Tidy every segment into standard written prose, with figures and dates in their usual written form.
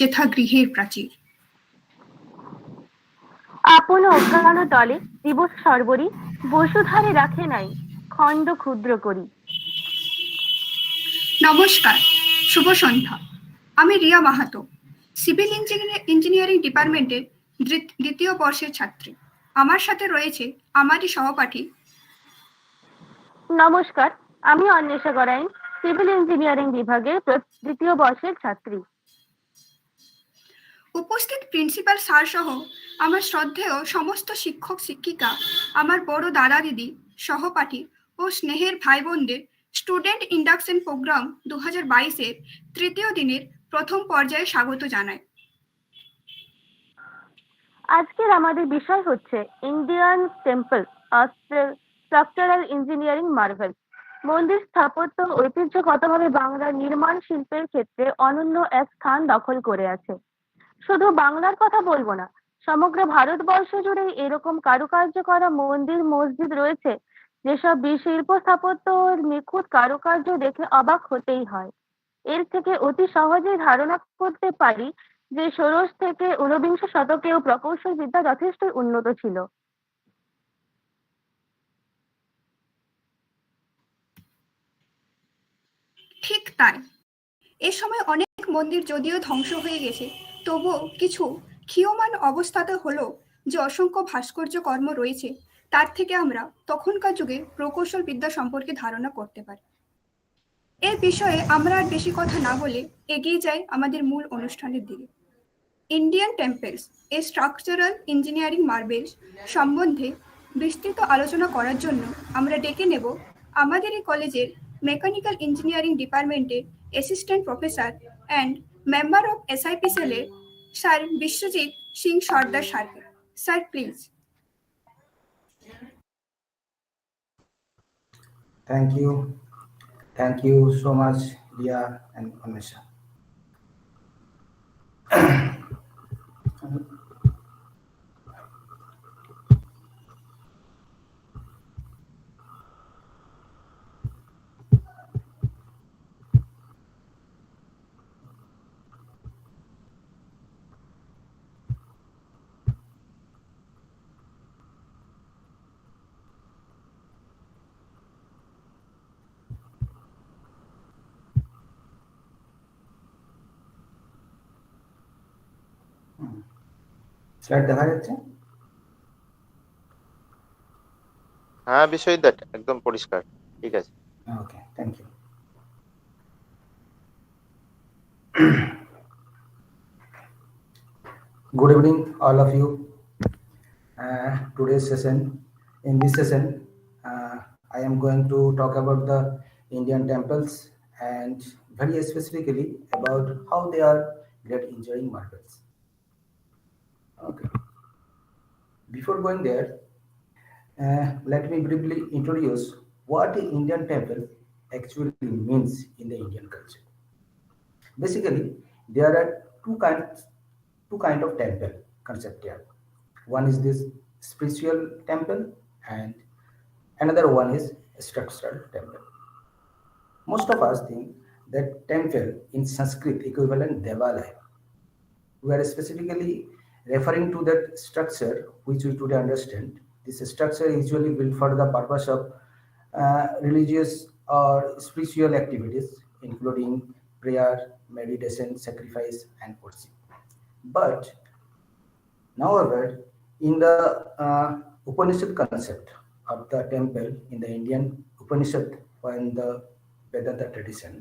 यथा गृहेर प्राचीर। আপন অজ্ঞান দলে দিবস সর্বরি বসুধারে রাখে নাই খণ্ড ক্ষুদ্র করি। নমস্কার, শুভ সন্ধ্যা। আমি রিয়া মাহাতো, সিভিল ইঞ্জিনিয়ারিং ডিপার্টমেন্টের দ্বিতীয় বর্ষের ছাত্রী। আমার সাথে রয়েছে আমারই সহপাঠী। নমস্কার, আমি অন্বেষা গড়াইন, সিভিল ইঞ্জিনিয়ারিং বিভাগের দ্বিতীয় বর্ষের ছাত্রী। উপস্থিত প্রিন্সিপাল স্যার সহ আমার শ্রদ্ধেয় সমস্ত শিক্ষক শিক্ষিকা, আমার বড় দাদা দিদি, সহপাঠী ও স্নেহের ভাই বোনদের স্টুডেন্ট ইন্ডাকশন প্রোগ্রাম 2022-এর তৃতীয় দিনের প্রথম পর্যায়ে স্বাগত জানাই। আজকের আমাদের বিষয় হচ্ছে Indian temple structural engineering Marvel. মন্দির স্থাপত্য ঐতিহ্যগতভাবে বাংলার নির্মাণ শিল্পের ক্ষেত্রে অনন্য এক স্থান দখল করে আছে। শুধু বাংলার কথা বলবো না, সমগ্র ভারতবর্ষ জুড়ে এরকম কারুকার্য করা মন্দির মসজিদ রয়েছে, যেসব শিল্প স্থাপত্য নিখুঁত কারুকার্য দেখে অবাক হতেই হয়। এর থেকে অতি সহজেই ধারণা করতে পারি যে ষোড়শ থেকে ঊনবিংশ শতকেও প্রকৌশল বিদ্যা যথেষ্ট উন্নত ছিল। ঠিক তাই, এ সময় অনেক মন্দির যদিও ধ্বংস হয়ে গেছে, তবুও কিছু ক্ষীয়মান অবস্থাতে হলো যে অসংখ্য ভাস্কর্য কর্ম রয়েছে, তার থেকে আমরা তখনকার যুগে প্রকৌশল বিদ্যা সম্পর্কে ধারণা করতে পারি। এর বিষয়ে আমরা আর বেশি কথা না বলে এগিয়ে যাই আমাদের মূল অনুষ্ঠানের দিকে। Indian temples a structural engineering marbles সম্বন্ধে বিস্তৃত আলোচনা করার জন্য আমরা ডেকে নেব আমাদের এই কলেজের মেকানিক্যাল ইঞ্জিনিয়ারিং ডিপার্টমেন্টের assistant professor and member of SIP সেলের স্যার বিশ্বজিৎ সিং সর্দার স্যারকে। Sir, please. Thank you so much, Ria and Anusha. Slide দেখা যাচ্ছে? হ্যাঁ, বিষয়টা একদম পরিষ্কার, ঠিক আছে। Okay, thank you. Good evening, all of you. Today's session, in this session, I am going to talk about the Indian temples and very specifically about how they are great engineering marvels. Okay. Before going there, let me briefly introduce what the Indian temple actually means in the Indian culture. Basically, there are two kind of temple concept here. One is this spiritual temple and another one is structural temple. Most of us think that temple in Sanskrit equivalent Devalaya. We are specifically referring to that structure which we today understand. This structure is usually built for the purpose of religious or spiritual activities, including prayer, meditation, sacrifice, and worship. But, however, in the Upanishad concept of the temple in the Indian Upanishad or in the Vedanta tradition,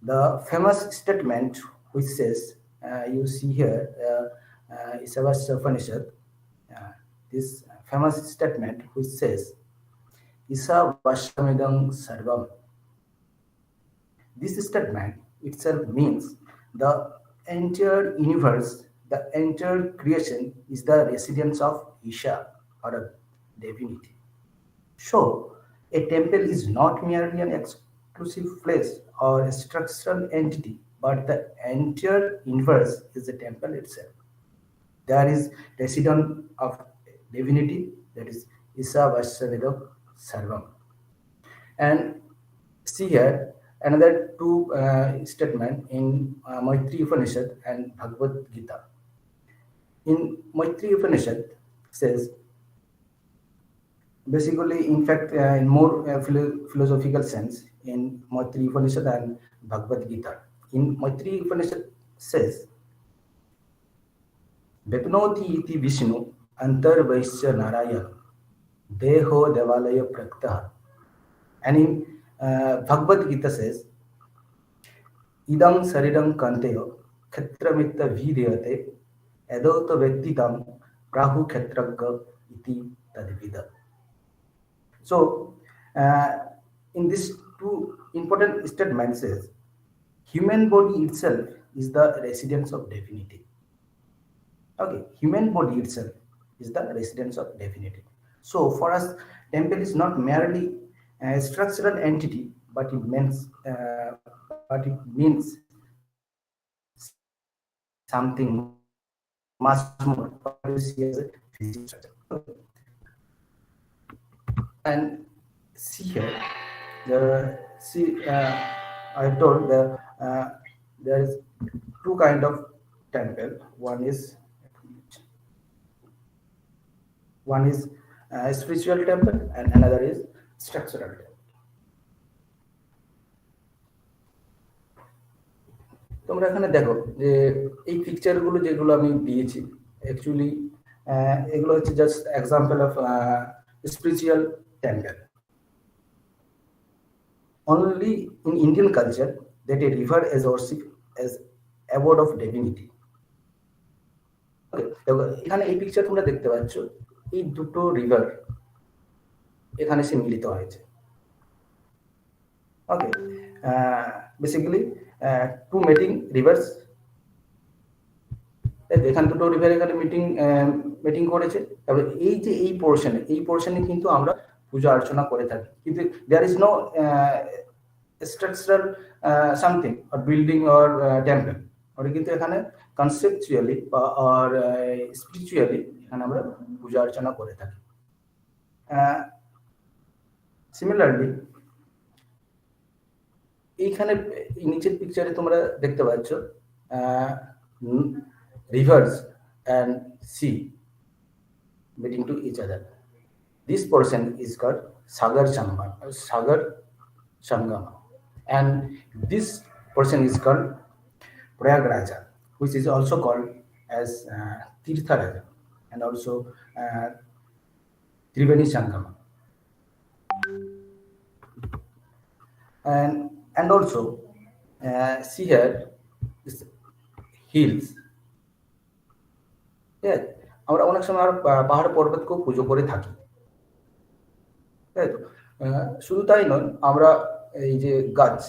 the famous statement which says, you see here, Isavasya Upanishad, this famous statement which says, Isa Vashamidam Sarvam. This statement itself means the entire universe, the entire creation is the residence of Isha or a divinity. So, a temple is not merely an exclusive place or a structural entity, but the entire universe is the temple itself. There is resident of divinity, that is Isa Vasyavedam Sarvam. And see here, another two statement in Maitri Upanishad and Bhagavad Gita. In Maitri Upanishad says, basically, in fact, in more philosophical sense, in Maitri Upanishad and Bhagavad Gita. In Maitri Upanishad says, Vipnoti iti Vishnu antarvaisya Narayana deho devalaya praktah. And in Bhagavad Gita says, idam saridam kanteyo khetramitta vidhyate edota vektitam prahu khetragga iti tadvida. So, in these two important statements says, human body itself is the residence of divinity. Okay, human body itself is the residence of divinity. So, for us, temple is not merely a structural entity, but it means something much more. And see here, I told there is two kind of temple. One is spiritual temple, and another is structural temple. তোমরা এখানে দেখো যে এই পিকচারগুলো যেগুলো আমি দিয়েছি actually এগুলো হচ্ছে just example of spiritual temple. Only in Indian culture that a river is worship as abode of divinity. এখানে এই পিকচার তোমরা দেখতে পাচ্ছ, এই দুটো রিভার এখানে সে মিলিত হয়েছে। ওকে, বেসিক্যালি টু মিটিং রিভার্স, এখানে দুটো রিভার এখানে মিটিং করেছে। তারপরে এই যে এই পোর্শনে কিন্তু আমরা পূজা অর্চনা করে থাকি, কিন্তু there is no structural something or building or temple. ওটা কিন্তু এখানে কনসেপচুয়ালি বা আর স্পিরিচুয়ালি এখানে আমরা পূজা অর্চনা করে থাকি। সিমিলারলি এইখানে নিচের পিকচারে তোমরা দেখতে পাচ্ছ rivers and sea meeting to each other. This portion is called Sagar Sangama, and this portion is called Prayagraja, which is also called as Tirtharaja and also Triveni Sangama. And also see here this hills. আমরা অনেক সময় পাহাড় পর্বতকেও পুজো করে থাকি, তাই তো। শুধু তাই নয়, আমরা এই যে গাছ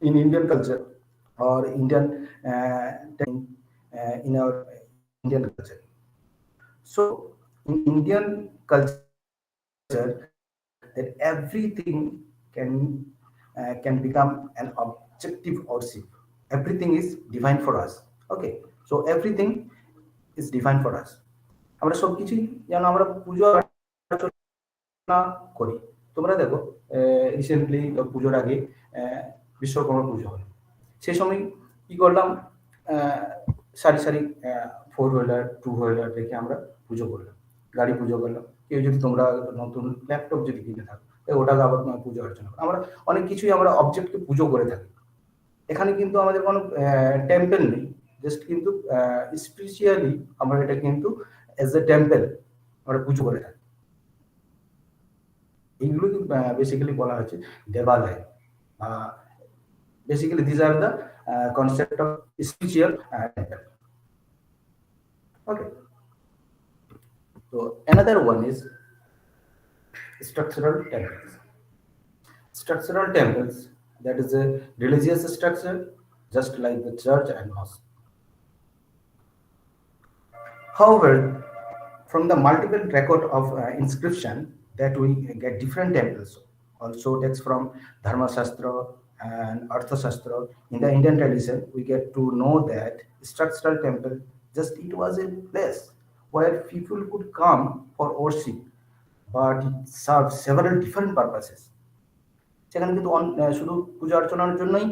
in Indian culture or Indian in our Indian culture. So in Indian culture, that everything can become an objective worship. Everything is divine for us. Okay, so everything is divine for us. আমরা সবকিছুই যেন আমরা পূজা অর্চনা করি। তোমরা দেখো recently পুজোর আগে বিশ্বকর্মা পুজো হলো, সেই সময় কি করলাম, সারি 4 হুইলার 2 হুইলার রেখে আমরা পুজো করলাম, গাড়ি পুজো করলাম। কেউ যদি তোমরা নতুন ল্যাপটপ যদি কিনে থাকো, ওটাকে আবার পুজো অর্চনা করো। আমরা অনেক কিছুই আমরা অবজেক্টকে পুজো করে থাকি। এখানে কিন্তু আমাদের কোনো টেম্পল নেই, জাস্ট কিন্তু স্পিরিচুয়ালি আমরা এটা কিন্তু এজ এ টেম্পল আমরা পুজো করে থাকি। এইগুলো কিন্তু বেসিক্যালি বলা হচ্ছে দেবালয়। Basically, these are the concept of spiritual temple. Okay. So another one is structural temples. Structural temples, that is a religious structure, just like the church and mosque. However, from the multiple record of inscription that we get different temples, also text from Dharma Shastra and Artha Shastra. In the Indian tradition, we get to know that structural temple, just it was a place where people could come for worship, but it served several different purposes. সেখানে কিন্তু শুধু পূজা অর্চনার জন্যই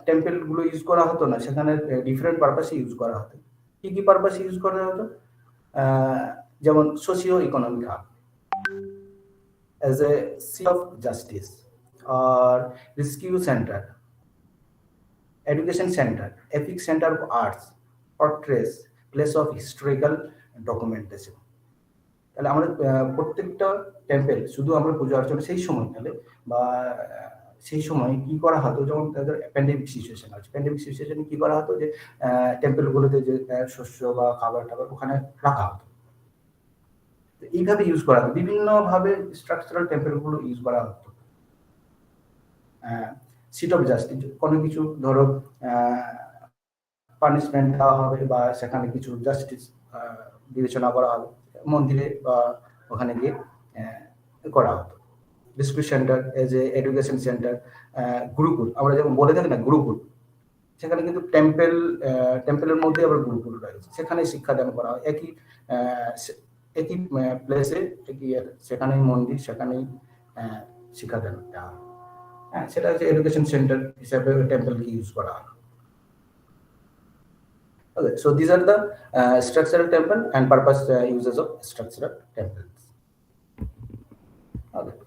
টেম্পলগুলো use করা হতো না, সেখানে different পারপাসে use করা হতো। কি কি পারপাসে ইউজ করা হতো? যেমন socio economic hub, as a seat of justice or rescue center, education center, epic center of arts, portraits, place of historical documentation. তাহলে আমাদের প্রত্যেকটা টেম্পল শুধু আমরা পূজা অর্চনা সেই সময়কালে বা সেই সময় কি করা হতো, যেমন তাদের প্যান্ডেমিক সিচুয়েশন আছে, প্যান্ডেমিক সিচুয়েশনে কি করা হতো যে টেম্পলগুলোতে যে শস্য বা খাবার টাবার ওখানে রাখা হতো। এইভাবে ইউজ করা হতো, বিভিন্নভাবে স্ট্রাকচারাল টেম্পলগুলো ইউজ করা হতো। সিট অফ জাস্টিস, কোনো কিছু ধরো পানিশমেন্ট দেওয়া হবে বা সেখানে কিছু জাস্টিস বিবেচনা করা হবে, মন্দিরে বা ওখানে গিয়ে করা হতো। Rescue centre, as a education centre, Gurukul, আমরা যেমন বলে থাকি না গুরুকুল, সেখানে কিন্তু টেম্পলের মধ্যে আবার গুরুকুল রয়েছে, সেখানে শিক্ষাদান করা হয়। একই প্লেসে সেখানেই মন্দির, সেখানেই শিক্ষাদান দেওয়া হয়। হ্যাঁ, সেটা হচ্ছে এডুকেশন সেন্টার হিসাবে টেম্পলকে ইউজ করা হয়। Okay, so these are the structural temple and purpose uses of structural temples. Okay,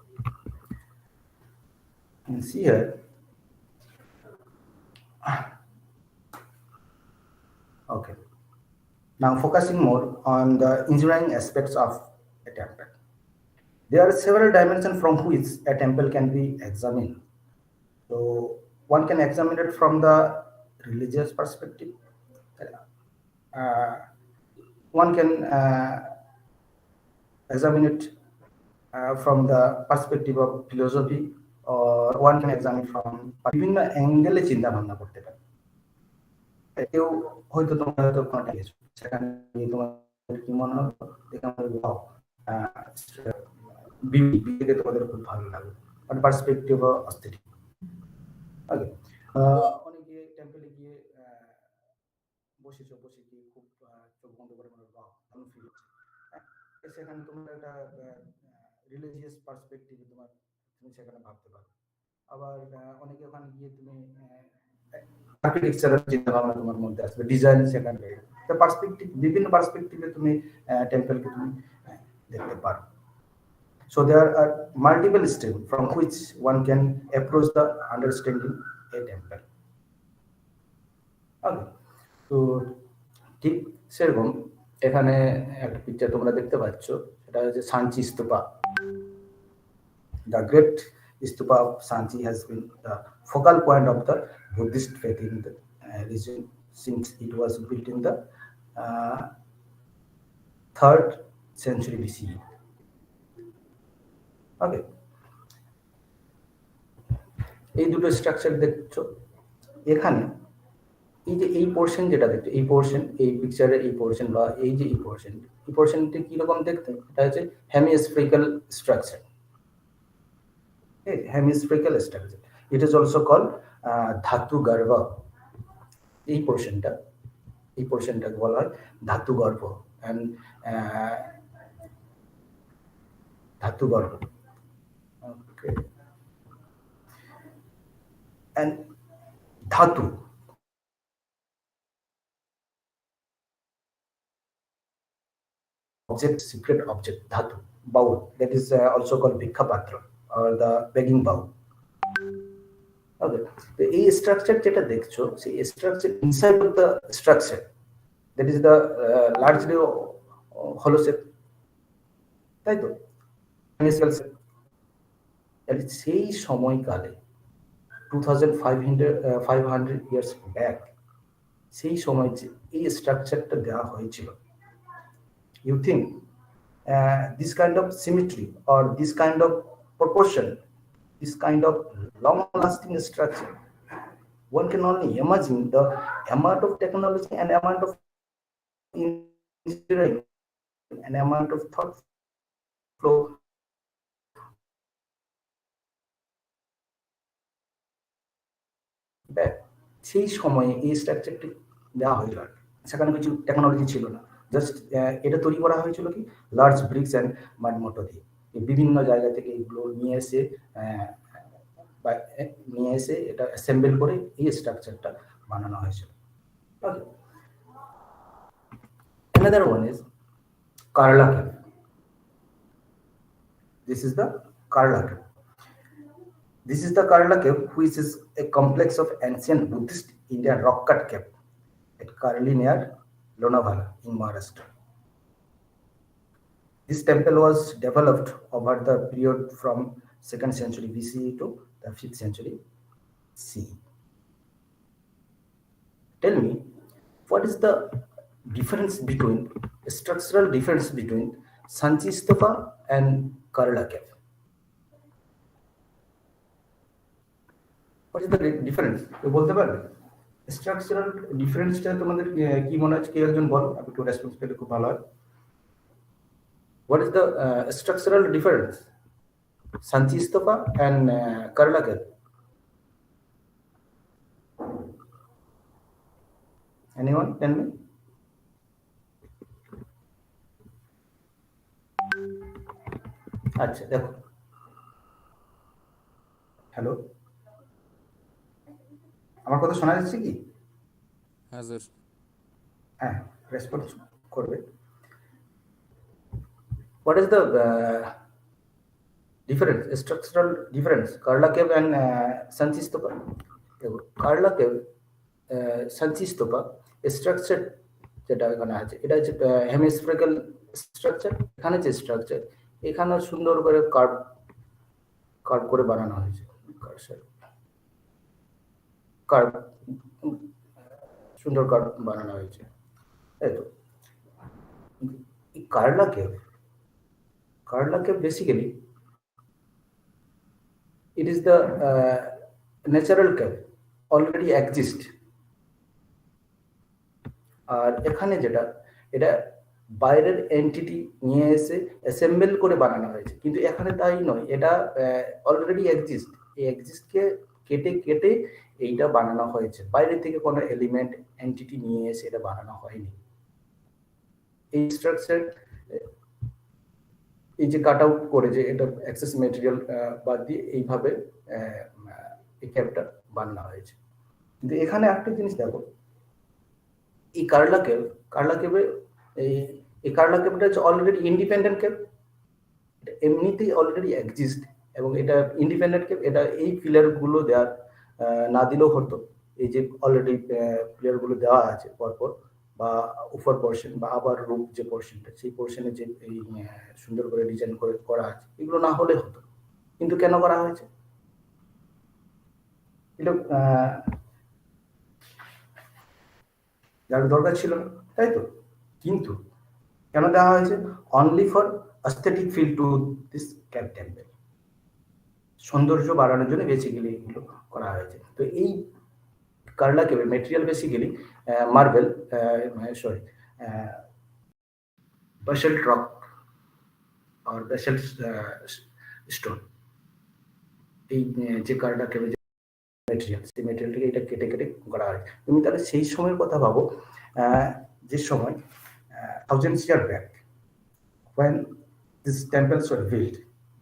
you see here. Okay, now focusing more on the engineering aspects of a temple. There are several dimensions from which a temple can be examined. So one can examine it from the religious perspective. One can examine it from the perspective of philosophy, or one can examine from বিভিন্ন অ্যাঙ্গেলে চিন্তা ভাবনা করতে পারে। কেউ হয়তো তোমরা হয়তো কোনটা গেছো, সেখানে তোমার কি মনে হলো, দেখে আমাদের বিবিকে তোমাদের খুব ভালো লাগলো, মানে পার্সপেক্টিভ ও অস্থেটিক। ওকে, অনেকে টেম্পলে গিয়ে বসে গিয়ে খুব চোখ বন্ধ করে মনে হলো ভালো ফিল হচ্ছে, সেখানে তোমরা একটা রিলিজিয়াস পার্সপেক্টিভে তুমি সেখানে ভাবতে পারো। আবার অনেকে ওখানে গিয়ে তুমি আর্কিটেকচারাল চিন্তা ভাবনা তোমার মধ্যে আসবে, ডিজাইন সেখানে তো পার্সপেক্টিভ, বিভিন্ন পার্সপেক্টিভে তুমি টেম্পলকে তুমি দেখতে পারো। So there are multiple steps from which one can approach the understanding a temple. Okay, so ঠিক সেরকম এখানে একটা পিকচার তোমরা দেখতে পাচ্ছ, সেটা হচ্ছে সাঞ্চি stupa. The great stupa of Sanchi has been the focal point of the Buddhist faith in the region since it was built in the 3rd century BCE. Okay, এই দুটো স্ট্রাকচার দেখছো এখানে, এই যে এই পোর্শন যেটা দেখছো, এই পোর্শন, এই পিকচারের এই পোর্শন বা এই যে এই পোর্শনটি কিরকম দেখতে, এটা হচ্ছে hemispherical structure. Hemispherical structure, it is also called dhatu garbha. এই পোর্শনটাকে বলা হয় ধাতু গর্ভ এন্ড ধাতু গর্ভ। ওকে, এন্ড ধাতু object, secret object, dhatu, bowl, that is also called bhikkha patra or the begging bowl. Okay, so এই স্ট্রাকচার যেটা দেখছো, সেই structure inside of the structure, that is the largely hollow shape, তাই তো, সেই সময়কালে 2500 years back, সেই সময় যে এই স্ট্রাকচারটা দেওয়া হয়েছিল, you think this kind of symmetry or this kind of proportion, this kind of long-lasting structure, one can only imagine the amount of technology and amount of engineering and amount of thought flow back. সেই সময়ে এই স্ট্রাকচারটি দেওয়া হয়েছিল, সেখানে কিছু technology ছিল না, just এটা তৈরি করা হয়েছিল কি large bricks and mud mortar দিয়ে। বিভিন্ন জায়গা থেকে এগুলো নিয়ে এসে নিয়ে এসে এটা অ্যাসেম্বল করে এই স্ট্রাকচারটা বানানো হয়েছিল। ওকে, another one is Karla cave. This is the Karla cave. This is the Karla cave, which is a complex of ancient Buddhist Indian rock cut cave at Karli near Lonavala in Maharashtra. This temple was developed over the period from 2nd century BCE to the 5th century CE. Tell me, what is the structural difference between Sanchi Stupa and Karla cave? What is the difference? বলতে পারবে structural ডিফারেন্সটা তোমাদের কি মনে হচ্ছে? কি একজন বল, আমি একটু রেসপন্স পেলে খুব ভালো হয়। What is the structural difference? Sanchi Stupa and Karla cave. Anyone tell me? আচ্ছা দেখো, হ্যালো, আমার কথা শোনা যাচ্ছে কি? হ্যাঁ স্যার। হ্যাঁ, রেসপন্স করবে। What is the difference, structural difference, Karla cave and Sanchi Stupa? Karla cave, Sanchi Stupa structure যেটা এখানে আছে, এটা হচ্ছে হেমিস্ফেরিক্যাল স্ট্রাকচার। এখানে যে স্ট্রাকচার, এখানে সুন্দর করে কার্ভ করে বানানো হয়েছে, সুন্দর কার্ভ বানানো হয়েছে, তাই তো। Karla cave basically it is the natural cave already exist. আর এখানে যেটা, এটা বাইরের এন্টিটি নিয়ে এসে অ্যাসেম্বল করে বানানো হয়েছে, কিন্তু এখানে তাই নয়, এটা অলরেডি এক্সিস্ট। এই এক্সিস্টকে কেটে কেটে এইটা বানানো হয়েছে, বাইরে থেকে কোনো এলিমেন্ট এন্টিটি নিয়ে এসে এটা বানানো হয়নি। এই স্ট্রাকচার, এই যে কাট আউট করে যে এটা এক্সেস মেটেরিয়াল বাদ দিয়ে এইভাবে এই ক্যাবটা বানানো হয়েছে। কিন্তু এখানে একটা জিনিস দেখো, এই কার্লা কেভে এই কার্লা কেভটা হচ্ছে অলরেডি ইন্ডিপেন্ডেন্ট কেভ, এটা এমনিতেই অলরেডি এক্সিস্ট এবং এটা ইন্ডিপেন্ডেন্ট কেভ। এটা এই পিলার গুলো দেওয়ার না দিলেও হতো, এই যে অলরেডি পিলার গুলো দেওয়া আছে পরপর, বা উপর পোর্শন বা আবার রুফ যে পোর্শনটা, সেই পোর্শনে যে এই সুন্দর করে ডিজাইন করে করা আছে, এগুলো না হলে হতো। কিন্তু কেন করা হয়েছে? এটা যার দরকার ছিল না, তাই তো। কিন্তু কেন দেওয়া হয়েছে? Only for aesthetic feel to this cave temple, সৌন্দর্য বাড়ানোর জন্য বেসিক্যালি এগুলো করা হয়েছে। তো এই কার্লা কেভের material basically marble, sorry basalt rock আর বাসাল্ট স্টোন। এই যে কার্লা কেভের মেটেরিয়াল, সেই মেটেরিয়ালটাকে এটা কেটে কেটে করা হয়। তুমি তাহলে সেই সময়ের কথা ভাবো, যে সময় 1000 years back when these temples were built,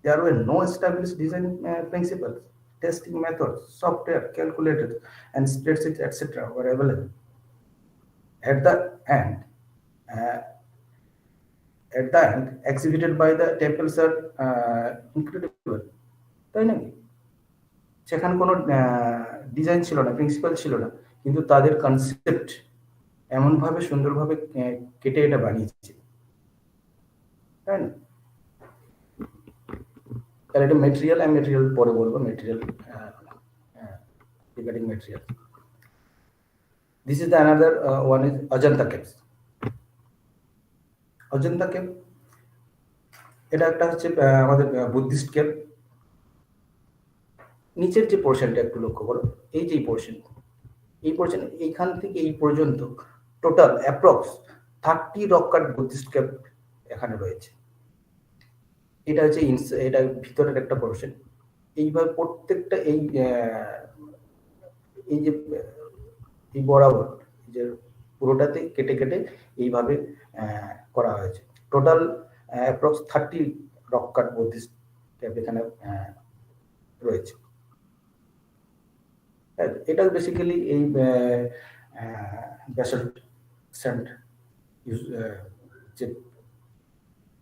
there were no established design principles, testing methods, software, calculators, and spreadsheets, etc. were available. At the end, exhibited by the temples are incredible, তাই নাকি? সেখানে কোনো design ছিল না, principal ছিল না, কিন্তু তাদের কনসেপ্ট এমনভাবে সুন্দরভাবে কেটে এটা বানিয়েছে, তাই না? তাহলে এটা মেটেরিয়াল, আমি মেটেরিয়াল পরে বলবো, material regarding material. This is the another one is Ajanta caves. Ajanta cave এটা একটা হচ্ছে আমাদের বুদ্ধিস্ট কেভ। নিচের যে পোর্শনটা একটু লক্ষ্য করো, এই যে পোর্শন, এইখান থেকে এই পর্যন্ত টোটাল অ্যাপ্রক্স 30 রক কাট বুদ্ধিস্ট কেভ এখানে রয়েছে। এটা হচ্ছে এটা ভিতরের একটা পোর্শন। এইভাবে প্রত্যেকটা এই যে এই বরাবর যে পুরোটাতে কেটে কেটে এইভাবে করা হয়েছে। টোটাল অ্যাপ্রক্স 30 রক কাট বুদ্ধিস্ট কেভ এখানে রয়েছে। এটা বেসিক্যালি এই ব্যাসল্ট স্যান্ড যে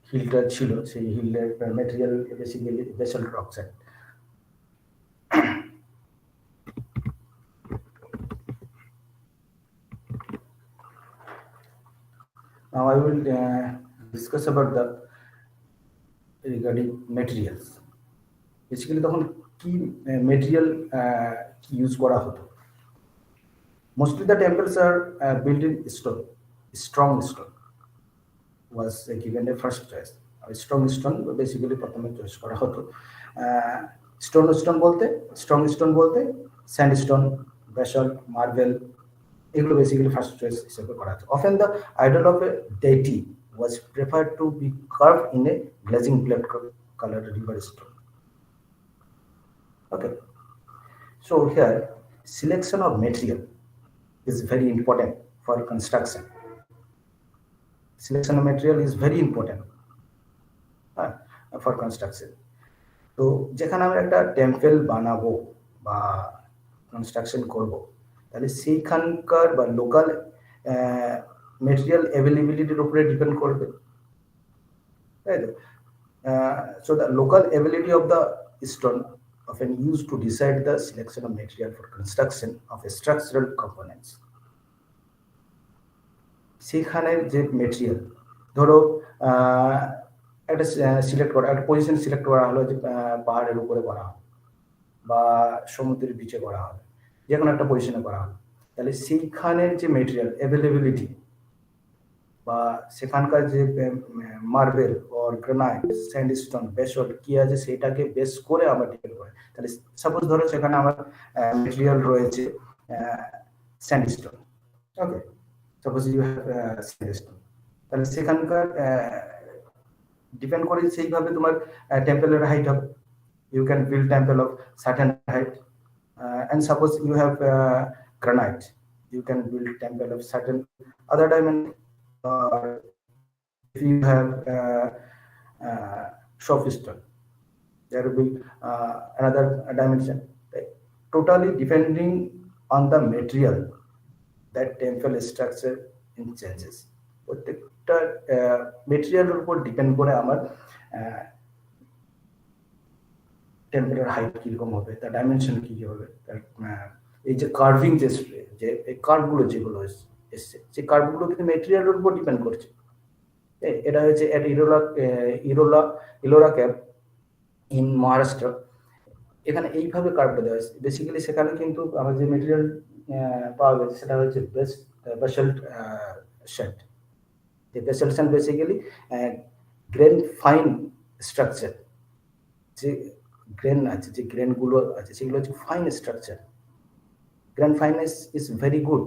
হিলটা ছিল সেই হিলের material basically basalt rock sand. Now I will discuss about the regarding materials. Basically তখন কি মেটেরিয়াল ইউজ করা হতো। Mostly the temples are built in stone, strong stone was given a first choice. Strong stone basically প্রথমে choice করা হতো। Strong stone বলতে sandstone, basalt, marble, এগুলো basically first choice হিসেবে করা হতো। Often the idol of a deity was preferred to be carved in a glazing plate colored river stone. Okay, so here selection of material is very important for construction. Selection of material is very important for construction. তো যেখানে আমরা একটা temple বানাবো বা construction করব, তাহলে সেইখানকার বা লোকাল মেটেরিয়াল অ্যাভেলেবিলিটির উপরে ডিপেন্ড করবে, তাই তো? So the local availability of the stone often used to decide the selection of material for construction of structural components. সেখানের যে মেটেরিয়াল, ধরো একটা সিলেক্ট করা, একটা পজিশন সিলেক্ট করা হলো যে পাহাড়ের উপরে করা হবে বা সমুদ্রের বিচে করা হবে, যে কোনো একটা পজিশনে করা হবে, তাহলে সেইখানের যে মেটেরিয়াল অ্যাভেলেবিলিটি বা সেখানকার যে marble or granite, sandstone, basalt কি আছে সেটাকে বেস করে আমরা ডিপেন্ড করে। তাহলে সাপোজ ধরো সেখানে আমার মেটেরিয়াল রয়েছে sandstone, okay, suppose you have sandstone, তাহলে সেখানকার ডিপেন্ড করে সেইভাবে তোমার টেম্পলের হাইট হবে। You can build temple of certain height, and suppose you have granite, you can build temple of certain other dimension. Or if you have soapstone, there will be another dimension. Right? Totally depending on the material, that temple structure in changes. প্রত্যেকটা মেটেরিয়ালের উপর depend করে আমার টেম্পলের height কিরকম হবে, তার dimension কি হবে, তার এই যে কার্ভিং যে এই কার্ভগুলো যেগুলো এসছে, সেই কার্ভগুলো কিন্তু মেটেরিয়ালের উপর ডিপেন্ড করছে। এটা হচ্ছে এট ইলোরা ক্যাপ ইন মহারাষ্ট্র, এখানে এইভাবে কার্ভটা দেওয়া হয়েছে। বেসিক্যালি সেখানে কিন্তু আমার যে মেটেরিয়াল পাওয়া গেছে সেটা হচ্ছে basalt sand. The basalt sand basically grain fine structure, যে গ্রেন আছে, যে গ্রেনগুলো আছে সেগুলো হচ্ছে fine structure. Grain fineness is very good.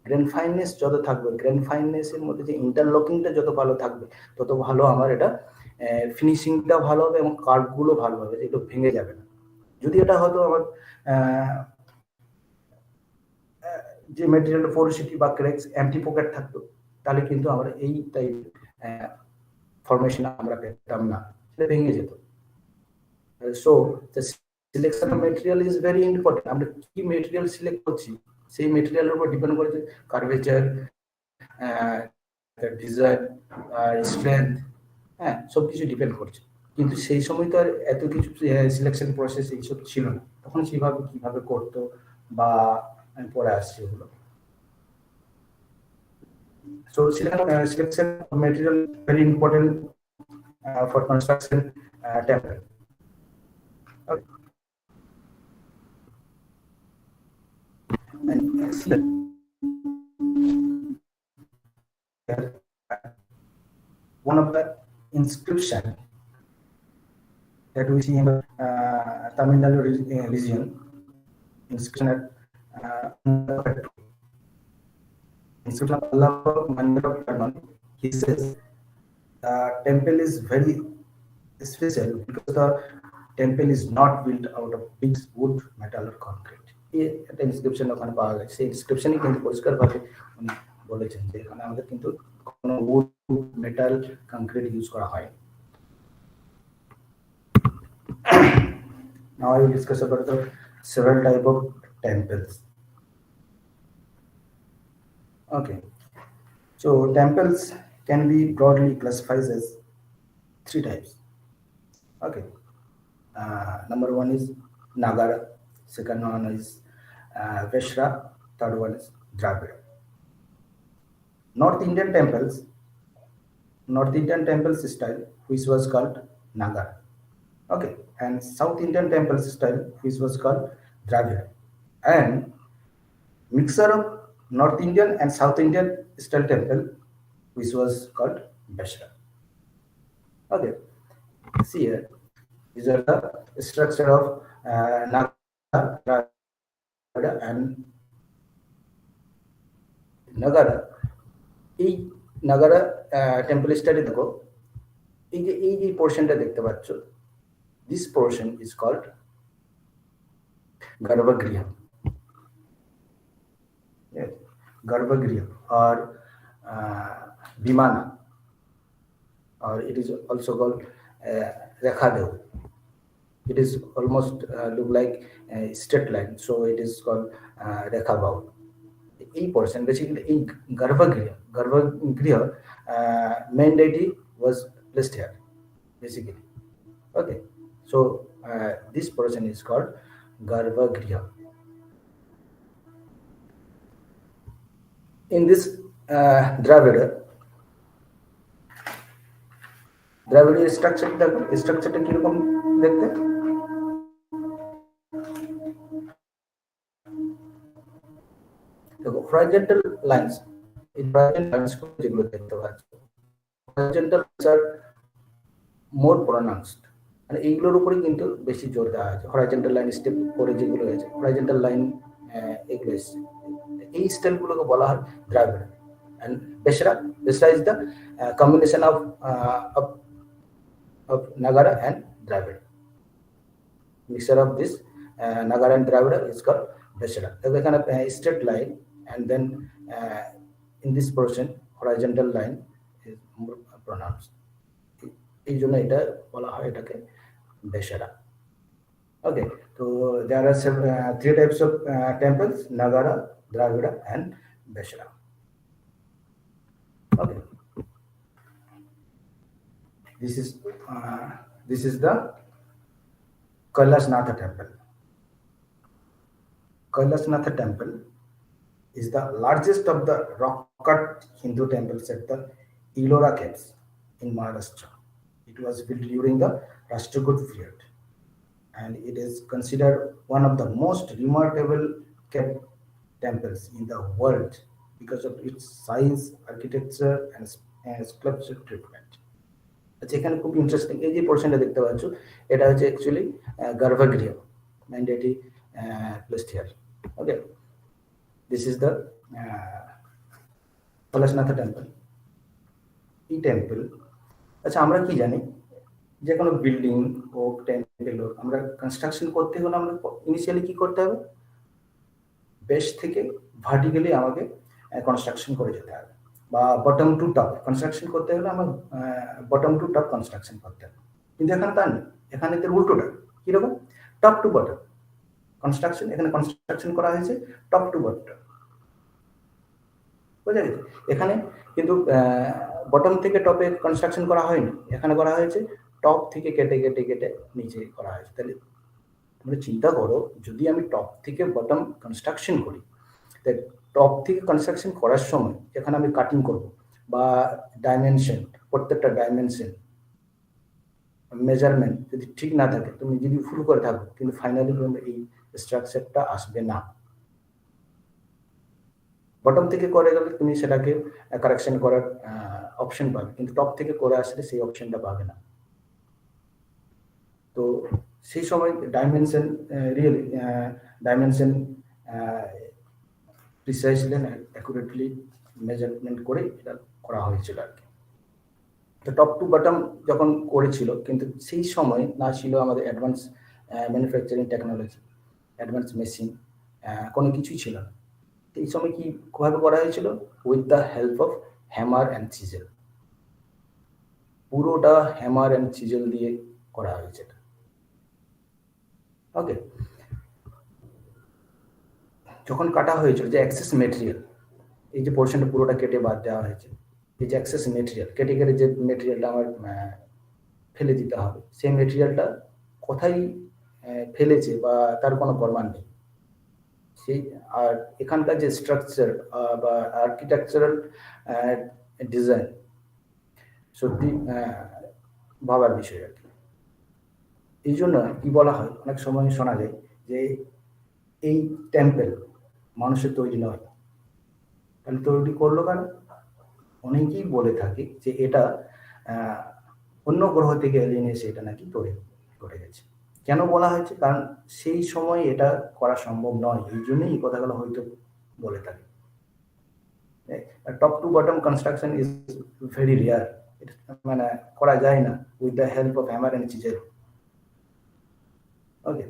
Grain fineness যত থাকবে, গ্রেন ফাইনেসের মধ্যে যে ইন্টারলকিংটা যত ভালো থাকবে তত ভালো আমার এটা ফিনিশিংটা ভালো হবে এবং কার্ভগুলো ভালো হবে, এগুলো ভেঙে যাবে না। যদি এটা হয়তো আমার যে মেটেরিয়াল পোরোসিটি বা ক্র্যাকস এমটি পকেট থাকতো, তাহলে কিন্তু আমরা এই টাইপ ফরমেশন আমরা পেতাম না, সেটা ভেঙে যেত। So the selection of material is very important. আমরা কি মেটেরিয়াল সিলেক্ট করছি সেই মেটেরিয়ালের উপর ডিপেন্ড করেছে কার্ভেচার, ডিজাইন, স্ট্রেংথ, হ্যাঁ, সব কিছু ডিপেন্ড করছে। কিন্তু সেই সময় তো আর এত কিছু সিলেকশন প্রসেস এইসব ছিল না, তখন সেভাবে কিভাবে করতো বা পরে আসছে ওগুলো। So selection of material very important for construction temple. Okay. And excellent. One of the inscription that we see in the Tamil Nadu region, inscription at he says the temple is very special because the temple is not built out of big wood, metal or concrete. একটা inscription ওখানে পাওয়া যায়, সেই ইনস্ক্রিপশনই কিন্তু পরিষ্কারভাবে উনি বলেছেন যে এখানে আমাদের কিন্তু কোনো উড, মেটাল, কংক্রিট ইউজ করা হয়। Now I will discuss about the several type of temples. Okay, so temples can be broadly classified as three types. Okay, number one is Nagara, second one is Veshra, third one is Dravida. North Indian temples, North Indian temples style, which was called Nagara. Okay, and South Indian temples style, which was called Dravida, and mixture of North Indian and South Indian style temple, which was called Veshra. Okay, see here, these are the structure of Nagara, Dravida, and Nagara. এই Nagara temple study দেখো, এই পোর্শনটা দেখতে পাচ্ছ, this portion is called garbhagriha, garbhagriha or vimana, or it is also called rekhadev. It is almost look like a straight line, so it is called rekhabav. এই portion basically এই গর্ভগৃহ main deity was placed here basically. Okay, so this portion is called garbhagriha. In this Dravida স্ট্রাকচারটা কিরকম দেখতে? দেখো, horizontal lines, এই horizontal lines যেগুলো দেখতে পাচ্ছ, horizontal lines are more pronounced, মানে এইগুলোর উপরে কিন্তু বেশি জোর দেওয়া হয়েছে। horizontal line স্টেপ করে যেগুলো হয়েছে, horizontal line এগুলো এসছে, এই স্টাইলগুলোকে বলা হয় দ্রাবিড়। and Veshra is the combination of Nagara and Dravida. Mixture of this Nagara and Dravida is called Veshra. They kind of straight line, and then in this portion horizontal line is more pronounced. এই জন্য এটা বলা হয় এটাকে Veshra. Okay, so there are three types of temples: Nagara, Dravida, and Veshra. Okay, this is the Kailasnatha temple. Kailasnatha temple is the largest of the rock-cut Hindu temples at the Ellora caves in Maharashtra. It was built during the Rashtrakuta period, and it is considered one of the most remarkable cave temples in the world because of its size, architecture, and sculpture treatment. আচ্ছা, এখানে খুব interesting এই যে পোর্শনটা দেখতে পাচ্ছ, এটা হচ্ছে actually garbhagriha, mandatory placed here. Okay, this is the Kailasanatha temple. এই টেম্পল, আচ্ছা আমরা কি জানি, যে কোনো বিল্ডিং হোক, টেম্পল হোক, আমরা কনস্ট্রাকশন করতে হলে আমরা ইনিশিয়ালি কি করতে হবে? বেস থেকে ভার্টিক্যালি আমাকে কনস্ট্রাকশন করে যেতে হবে, বা বটম টু টপ কনস্ট্রাকশন করতে হলে আমার বটম টু টপ কনস্ট্রাকশন করতে হবে। কিন্তু এখানে তা নেই, এখানে তো উল্টোটা। কিরকম? Top to bottom construction. এখানে কনস্ট্রাকশন করা হয়েছে টপ টু বটম, বুঝা গেছে? এখানে কিন্তু বটম থেকে টপে কনস্ট্রাকশন করা হয়নি, এখানে করা হয়েছে টপ থেকে কেটে কেটে কেটে নিচে করা হয়েছে। তাহলে তোমরা চিন্তা করো, যদি আমি টপ থেকে বটম কনস্ট্রাকশন করি, তাই টপ থেকে কনস্ট্রাকশন করার সময় এখানে আমি কাটিং করব, বা ডাইমেনশন, প্রত্যেকটা ডাইমেনশন মেজারমেন্ট যদি ঠিক না থাকে, তুমি যদি ভুল করে থাকো, কিন্তু ফাইনালি এই স্ট্রাকচারটা আসবে না। বটম থেকে করে গেলে তুমি সেটাকে কারেকশন করার অপশন পাবে, কিন্তু টপ থেকে করে আসলে সেই অপশনটা পাবে না। তো সেই সময় dimension really dimension precisely accurately measurement করে এটা করা হয়েছিল আর কি। তো টপ টু বটম যখন করেছিল, কিন্তু সেই সময় না ছিল আমাদের advance manufacturing technology, advance machine, কোনো কিছুই ছিল না। এই সময় কি কিভাবে করা হয়েছিল? With the help of hammer and chisel. পুরোটা হ্যামার অ্যান্ড চিজেল দিয়ে করা হয়েছে। ওকে, যখন কাটা হয়েছিল যে এক্সেস মেটেরিয়াল, এই যে পোর্শনটা পুরোটা কেটে বাদ দেওয়া হয়েছে, এই যে এক্সেস মেটেরিয়াল কেটে কেটে যে মেটেরিয়ালটা আমার ফেলে দিতে হবে, সেই মেটেরিয়ালটা কোথায় ফেলেছে বা তার কোনো প্রমাণ নেই। সেই আর এখানকার যে স্ট্রাকচার বা আর্কিটেকচারাল ডিজাইন সত্যি ভাবার বিষয় আর কি। এই জন্য কি বলা হয়, অনেক সময় শোনা যায় যে এই টেম্পল মানুষের তৈরি নয়, তাহলে তৈরি করলো কেন? অনেকেই বলে থাকে যে এটা অন্য গ্রহ থেকে এলিয়েন এসে এটা নাকি তৈরি করে গেছে। কেন বলা হয়েছে? কারণ সেই সময় এটা করা সম্ভব নয়, এই জন্যই এই কথাগুলো হয়তো বলে থাকে। Top to bottom construction is very rare, মানে করা যায় না with the help of hammer and chisel. Okay,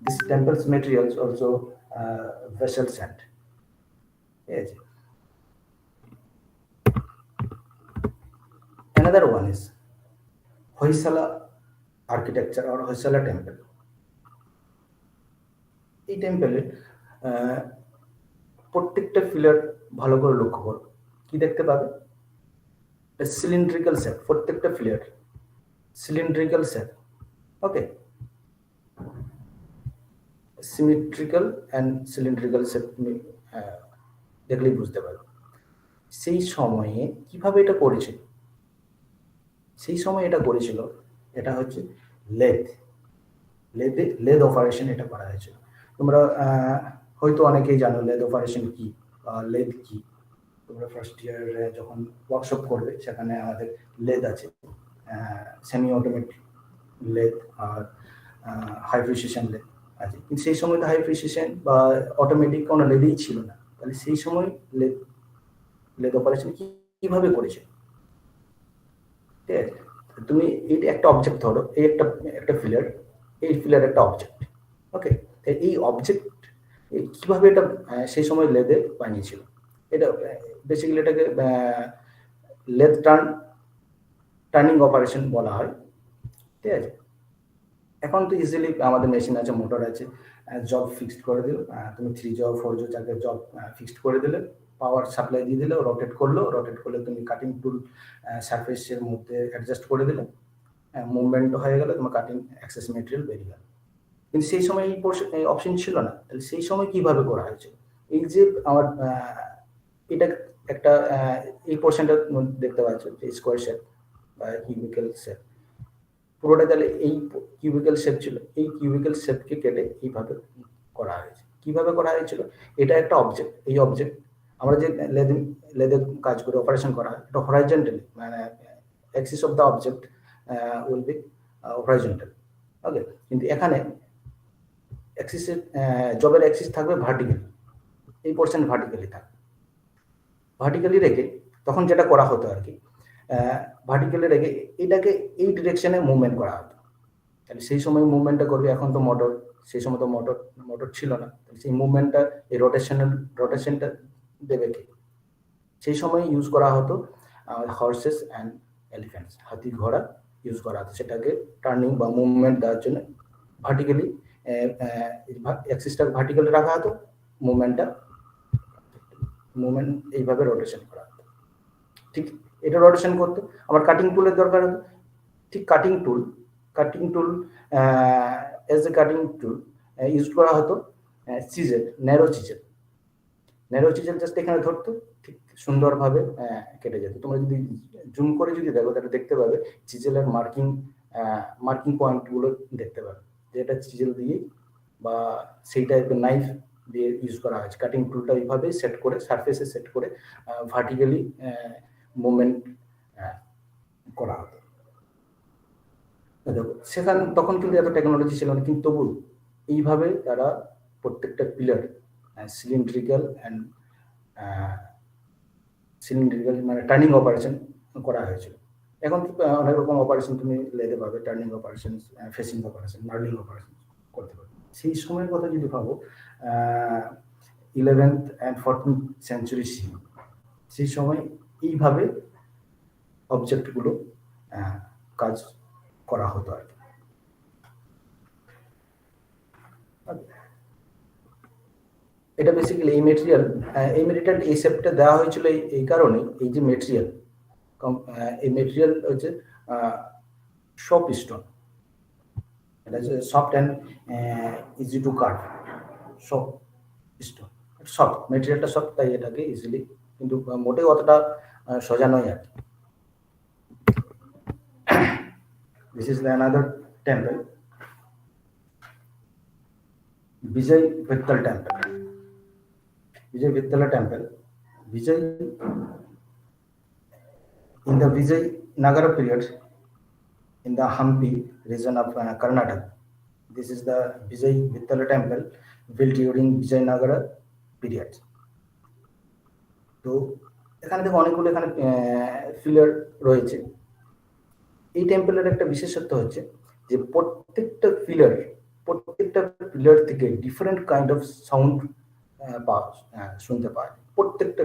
this temple's materials also vessel sand. Yes. Another one is Hoysala architecture or Hoysala temple. এই টেম্পলে প্রত্যেকটা ফিলার ভালো করে লক্ষ্য করো, কি দেখতে পাবে? সিলিন্ড্রিক্যাল শেপ, প্রত্যেকটা pillar cylindrical shape. Okay, symmetrical and cylindrical shape দেখলেই বুঝতে পারবে। সেই সময়ে কিভাবে এটা করেছিল? সেই সময় এটা করেছিল, এটা হচ্ছে লেদ অপারেশন এটা করা হয়েছিল। তোমরা হয়তো অনেকেই জানো লেদ অপারেশন কি, লেদ কি। তোমরা ফার্স্ট ইয়ারে যখন ওয়ার্কশপ করবে সেখানে আমাদের লেদ আছে, সেমি অটোমেটিক লেদ আর হাই প্রিসিশন লেদ আছে। কিন্তু সেই সময় তো হাই প্রিসিশন বা অটোমেটিক কোনো লেদই ছিল না, তাহলে সেই সময় লেদ অপারেশন কিভাবে করেছে? ঠিক আছে, তুমি এইটা একটা অবজেক্ট ধরো, এই একটা ফিলার, এই ফিলার একটা অবজেক্ট। ওকে, এই অবজেক্ট কিভাবে এটা সেই সময় লেদে বানিয়েছিল? এটা বেসিক্যালি এটাকে লেদ টার্নিং অপারেশন বলা হয়। ঠিক আছে, এখন তো ইজিলি আমাদের মেশিন আছে, মোটর আছে, জব ফিক্সড করে দিল, তুমি 3 জব 4 জব চারটে জব ফিক্সড করে দিলে, পাওয়ার সাপ্লাই দিয়ে দিলে, রোটেট করলে তুমি কাটিং টুল সারফেসের মধ্যে অ্যাডজাস্ট করে দিলে, মুভমেন্ট হয়ে গেলে তোমার কাটিং অ্যাক্সেস মেটেরিয়াল বেরিয়ে গেল। কিন্তু সেই সময় এই অপশন ছিল না, তাহলে সেই সময় কিভাবে করা হয়েছে? এই যে আমার এটা একটা এই পোর্শনটা দেখতে পাচ্ছ যে স্কোয়ার শেপ বা কিউবিক্যাল শেপ, পুরোটা তাহলে এই কিউবিক্যাল শেপ ছিল, এই কিউবিক্যাল শেপকে কেটে এইভাবে করা হয়েছে। কিভাবে করা হয়েছিল? এটা একটা অবজেক্ট, এই অবজেক্ট আমরা যে লেদের কাজ করে অপারেশন করা হয়, এটা হরাইজন্টালি, মানে axis of the object will be horizontal. Okay, কিন্তু এখানে অ্যাক্সিসের জবের অ্যাক্সিস থাকবে ভার্টিক্যালি, এই পোর্শন ভার্টিক্যালি থাকবে। ভার্টিক্যালি রেখে তখন যেটা করা হতো আর কি, ভার্টিক্যালি রেখে এটাকে এই ডিরেকশনে মুভমেন্ট করা হতো। তাহলে সেই সময় মুভমেন্টটা করবে, এখন তো মোটর, সেই সময় তো মোটর ছিল না, সেই মুভমেন্টটা এই রোটেশনটা দেবে কে? সেই সময় ইউজ করা হতো হর্সেস অ্যান্ড এলিফ্যান্টস, হাতি ঘোড়া ইউজ করা হতো সেটাকে টার্নিং বা মুভমেন্ট দেওয়ার জন্য। ভার্টিক্যালি অ্যাক্সিসটা ভার্টিক্যালি রাখা হতো, মুভমেন্ট এইভাবে রোটেশন করা হতো। ঠিক এটা রোটেশন করতো। আবার কাটিং টুলের দরকার হতো, ঠিক cutting tool as a cutting tool use করা হতো চিজেল, ন্যারো চিজেল জাস্ট এখানে ধরতো, ঠিক সুন্দরভাবে কেটে যেত। তোমরা যদি জুম করে যদি দেখো তাহলে দেখতে পাবে চিজেলের মার্কিং পয়েন্টগুলো দেখতে পাবে, যে এটা চিজেল দিয়ে বা সেই টাইপের নাইফ দিয়ে ইউজ করা হয়েছে। কাটিং টুলটা এইভাবে সেট করে, সারফেসে সেট করে ভার্টিক্যালি মুভমেন্ট করা হতো। দেখো তখন কিন্তু এত টেকনোলজি ছিল না, কিন্তু তবু এইভাবে তারা প্রত্যেকটা পিলার সিলিন্ড্রিক্যাল মানে টার্নিং অপারেশন করা হয়েছিল। এখন অনেক রকম অপারেশন তুমি লেদে পাবে, turning operation, facing operation, knurling operation করতে পারবে। সেই সময়ের কথা যদি ভাবো 11th and 14th সেঞ্চুরি, সেই সময় এইভাবে অবজেক্টগুলো কাজ করা হতো আর কি। এটা বেসিক্যালি এই মেটেরিয়াল এই শেপটা দেওয়া হয়েছিল এই কারণে, এই যে মেটেরিয়াল, এই মেটেরিয়াল হচ্ছে সফট স্টোন, এটা হচ্ছে soft and easy to cut, soft stone, soft মেটেরিয়ালটা সফট, তাই এটাকে ইজিলি, কিন্তু মোটেই অতটা সোজা নয় আর কি। This is another temple, Vijay Vittal temple. Vijay Vittala temple. Vijay, in the Vijay Nagara period, in the Hampi region of Karnataka. This is the Vijay Vittala temple built during Vijay Nagara period. তো এখানে দেখো অনেকগুলো এখানে filler রয়েছে। এই টেম্পলের একটা বিশেষত্ব হচ্ছে যে প্রত্যেকটা পিলার থেকে ডিফারেন্ট কাইন্ড অফ সাউন্ড শুনতে পায়। প্রত্যেকটা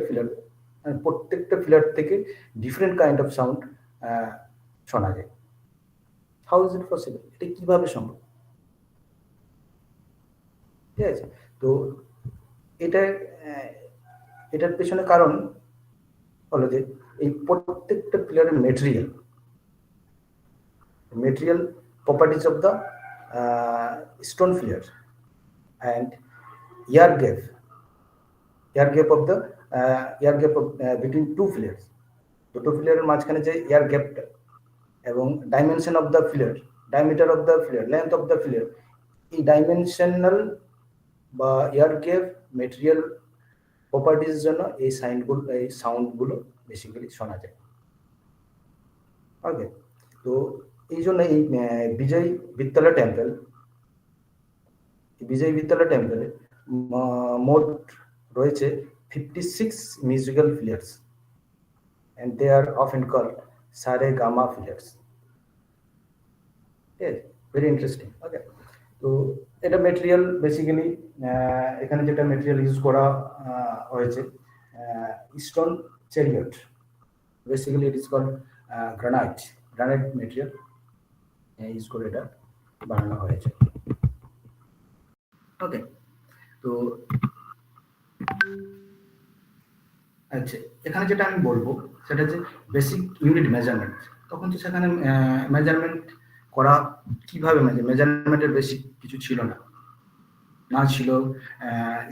পিলার থেকে ডিফারেন্ট কাইন্ড অফ সাউন্ড শোনা যায়। How is it possible? এটা কিভাবে সম্ভব? ঠিক আছে, তো এটার পেছনে কারণ হলো যে এই প্রত্যেকটা পিলারের material properties of the stone pillar and air gap of the between two pillars, দুটো পিলারের মাঝখানে যে এয়ার গ্যাপটা এবং dimension of the pillar, diameter of the pillar, length of the pillar, এই ডাইমেনশনাল বা এয়ার গ্যাপ মেটেরিয়াল প্রপার্টিজ জন্য এই সাউন্ডগুলো বেসিক্যালি শোনা যায়। ওকে, তো এই জন্য এই বিজয় বিত্তলা টেম্পলে মোট রয়েছে 56 musical pillars, and they are often called sare gama pillars. Yes, very interesting. Okay, তো এটা মেটেরিয়াল বেসিক্যালি এখানে যেটা মেটেরিয়াল ইউজ করা হয়েছে stone chariot, basically it is called granite material use করে এটা বানানো হয়েছে। ওকে, তো আচ্ছা, এখানে যেটা আমি বলবো সেটা হচ্ছে বেসিক ইউনিট মেজারমেন্ট। তখন তো সেখানে মেজারমেন্ট করা কিভাবে, মেজারমেন্টের বেসিক কিছু ছিল না ছিল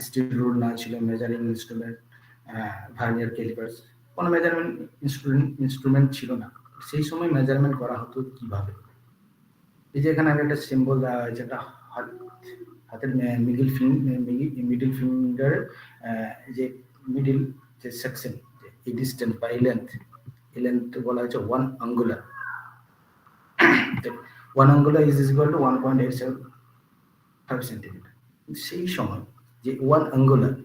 স্টিল রুল, না ছিল মেজারিং ইনস্ট্রুমেন্ট, ভার্নিয়ার ক্যালিপার্স, কোনো মেজারমেন্ট ইনস্ট্রুমেন্ট ছিল না। সেই সময় মেজারমেন্ট করা হতো কিভাবে? এই যে এখানে আমি একটা সিম্বল দেওয়া হয়েছে, একটা হাতের মিডিল ফিঙ্গার যে মিডিল যে সেকশন, এই ডিস্টেন্স বা এই লেন্থ বলা হয়েছে 1 angular. 1 angular is equal to 1.87 centimetre. সেই সময় যে 1 আঙ্গুলার,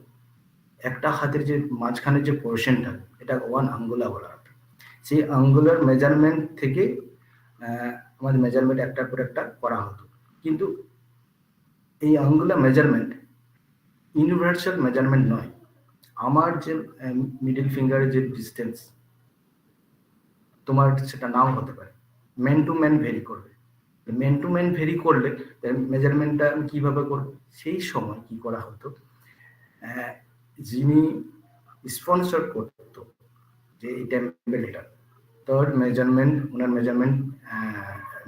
একটা হাতের যে মাঝখানের যে পোর্শনটা, এটা 1 আঙ্গুলা বলা হতো। সেই আঙ্গুলার মেজারমেন্ট থেকে আমাদের মেজারমেন্ট একটার পর একটা করা হতো। কিন্তু এই আঙ্গুলার মেজারমেন্ট ইউনিভার্সাল মেজারমেন্ট নয়। আমার যে মিডল ফিঙ্গারের যে ডিস্টেন্স, তোমার সেটা নাও হতে পারে, ম্যান টু ম্যান ভেরি করবে। ম্যান টু ম্যান ভেরি করলে মেজারমেন্টটা কিভাবে করবে? সেই সময় কি করা হতো, যিনি স্পন্সর করতো যে এই টেম্পেলটা, তার মেজারমেন্ট, ওনার মেজারমেন্ট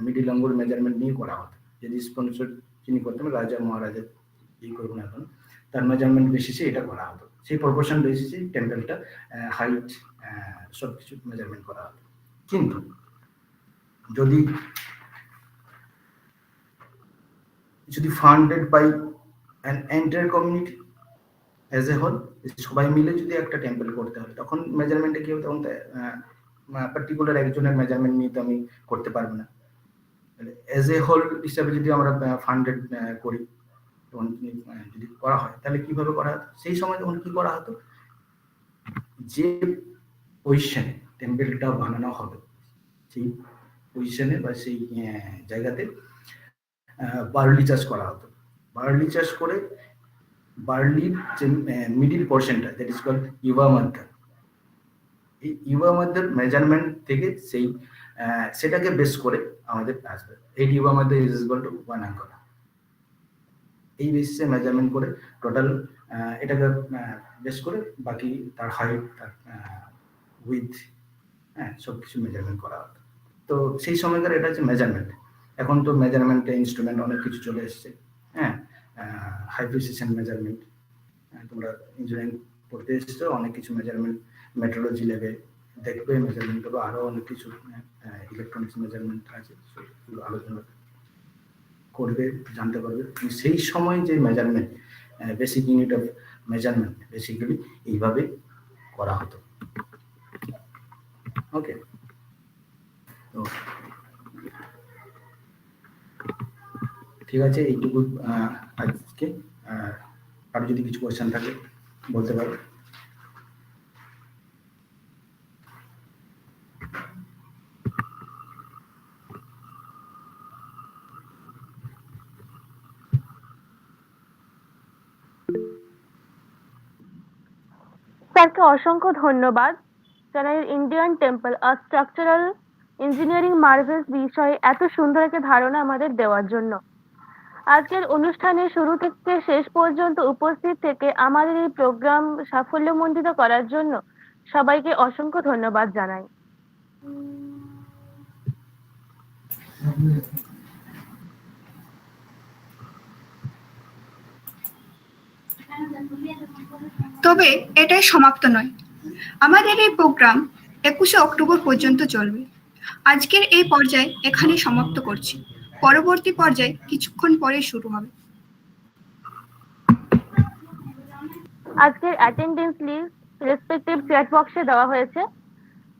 মিডিল আঙ্গুল মেজারমেন্ট নিয়ে করা হতো। যদি স্পন্সর যিনি করতেন, রাজা মহারাজা এই করবেন এখন, তার মেজারমেন্ট বেসিসে এটা করা হতো। সেই প্রপোর্শন বেসিসে টেম্পেলটা হাইট সবকিছু মেজারমেন্ট করা হতো। কিন্তু যদি funded by an entire community as a whole, সবাই মিলে যদি একটা টেম্পল করতে হয়, তখন মেজারমেন্টে কি হতো, তখন পার্টিকুলার একজনের মেজারমেন্ট নিয়ে তো আমি করতে পারবো না। অ্যাজ এ হোল হিসাবে যদি আমরা ফান্ডেড করি, তখন যদি করা হয়, তাহলে কিভাবে করা হতো? সেই সময় তখন কি করা হতো, যে পজিশনে টেম্পেলটা বানানো হবে, সেই পজিশনে বা সেই জায়গাতে বার্লি চাষ করা হতো। বার্লি চাষ করে বার্লির যে মিডিল পোর্শনটা, দ্যাট ইজ কল্ড ইউবা মাধ্যা, এই ইউবা মাধ্যার মেজারমেন্ট থেকে সেটাকে বেস করে আমাদের আসবে এই ইউবা মাধ্যা ইজ ইকুয়াল টু 1 আঙ্গুলা। এই বেসিসে মেজারমেন্ট করে টোটাল এটাকে বেস করে বাকি তার হাইট, তার উইথ, হ্যাঁ, সবকিছু মেজারমেন্ট করা হতো। তো সেই সময়কার এটা হচ্ছে মেজারমেন্ট। এখন তো মেজারমেন্টে ইনস্ট্রুমেন্ট অনেক কিছু চলে এসছে, হ্যাঁ, হাই প্রিসিশন মেজারমেন্ট। তোমরা ইঞ্জিনিয়ারিং পড়তে এসছো, অনেক কিছু মেজারমেন্ট মেট্রোলজি লেভে দেখবে, মেজারমেন্ট করবে, আরো অনেক কিছু ইলেকট্রনিক্স মেজারমেন্ট আছে, সেগুলো আলোচনা করবে, জানতে পারবে। সেই সময় যে measurement, basic unit of measurement basically এইভাবে করা হতো। ওকে, তো ঠিক আছে, এইটুকু আজকে। কারো যদি কিছু কোয়েশ্চেন থাকে বলতে পারো। স্যারকে অসংখ্য ধন্যবাদ। যারা ইন্ডিয়ান টেম্পল আর স্ট্রাকচারাল ইঞ্জিনিয়ারিং মার্ভেলস বিষয়ে এত সুন্দর একটা ধারণা আমাদের দেওয়ার জন্য। আজকের অনুষ্ঠানের শুরু থেকে শেষ পর্যন্ত উপস্থিত থেকে আমাদের এই প্রোগ্রাম সাফল্যমণ্ডিত করার জন্য সবাইকে অসংখ্য ধন্যবাদ জানাই। তবে এটাই সমাপ্ত নয়। আমাদের এই প্রোগ্রাম 21শে অক্টোবর পর্যন্ত চলবে। আজকের এই পর্যায়ে এখানেই সমাপ্ত করছি। পরবর্তী পর্যায়ে কিছুক্ষণ পরে শুরু হবে। আজকের অ্যাটেন্ডেন্স লিস্ট রেসপেক্টিভ চ্যাট বক্সে দেওয়া হয়েছে।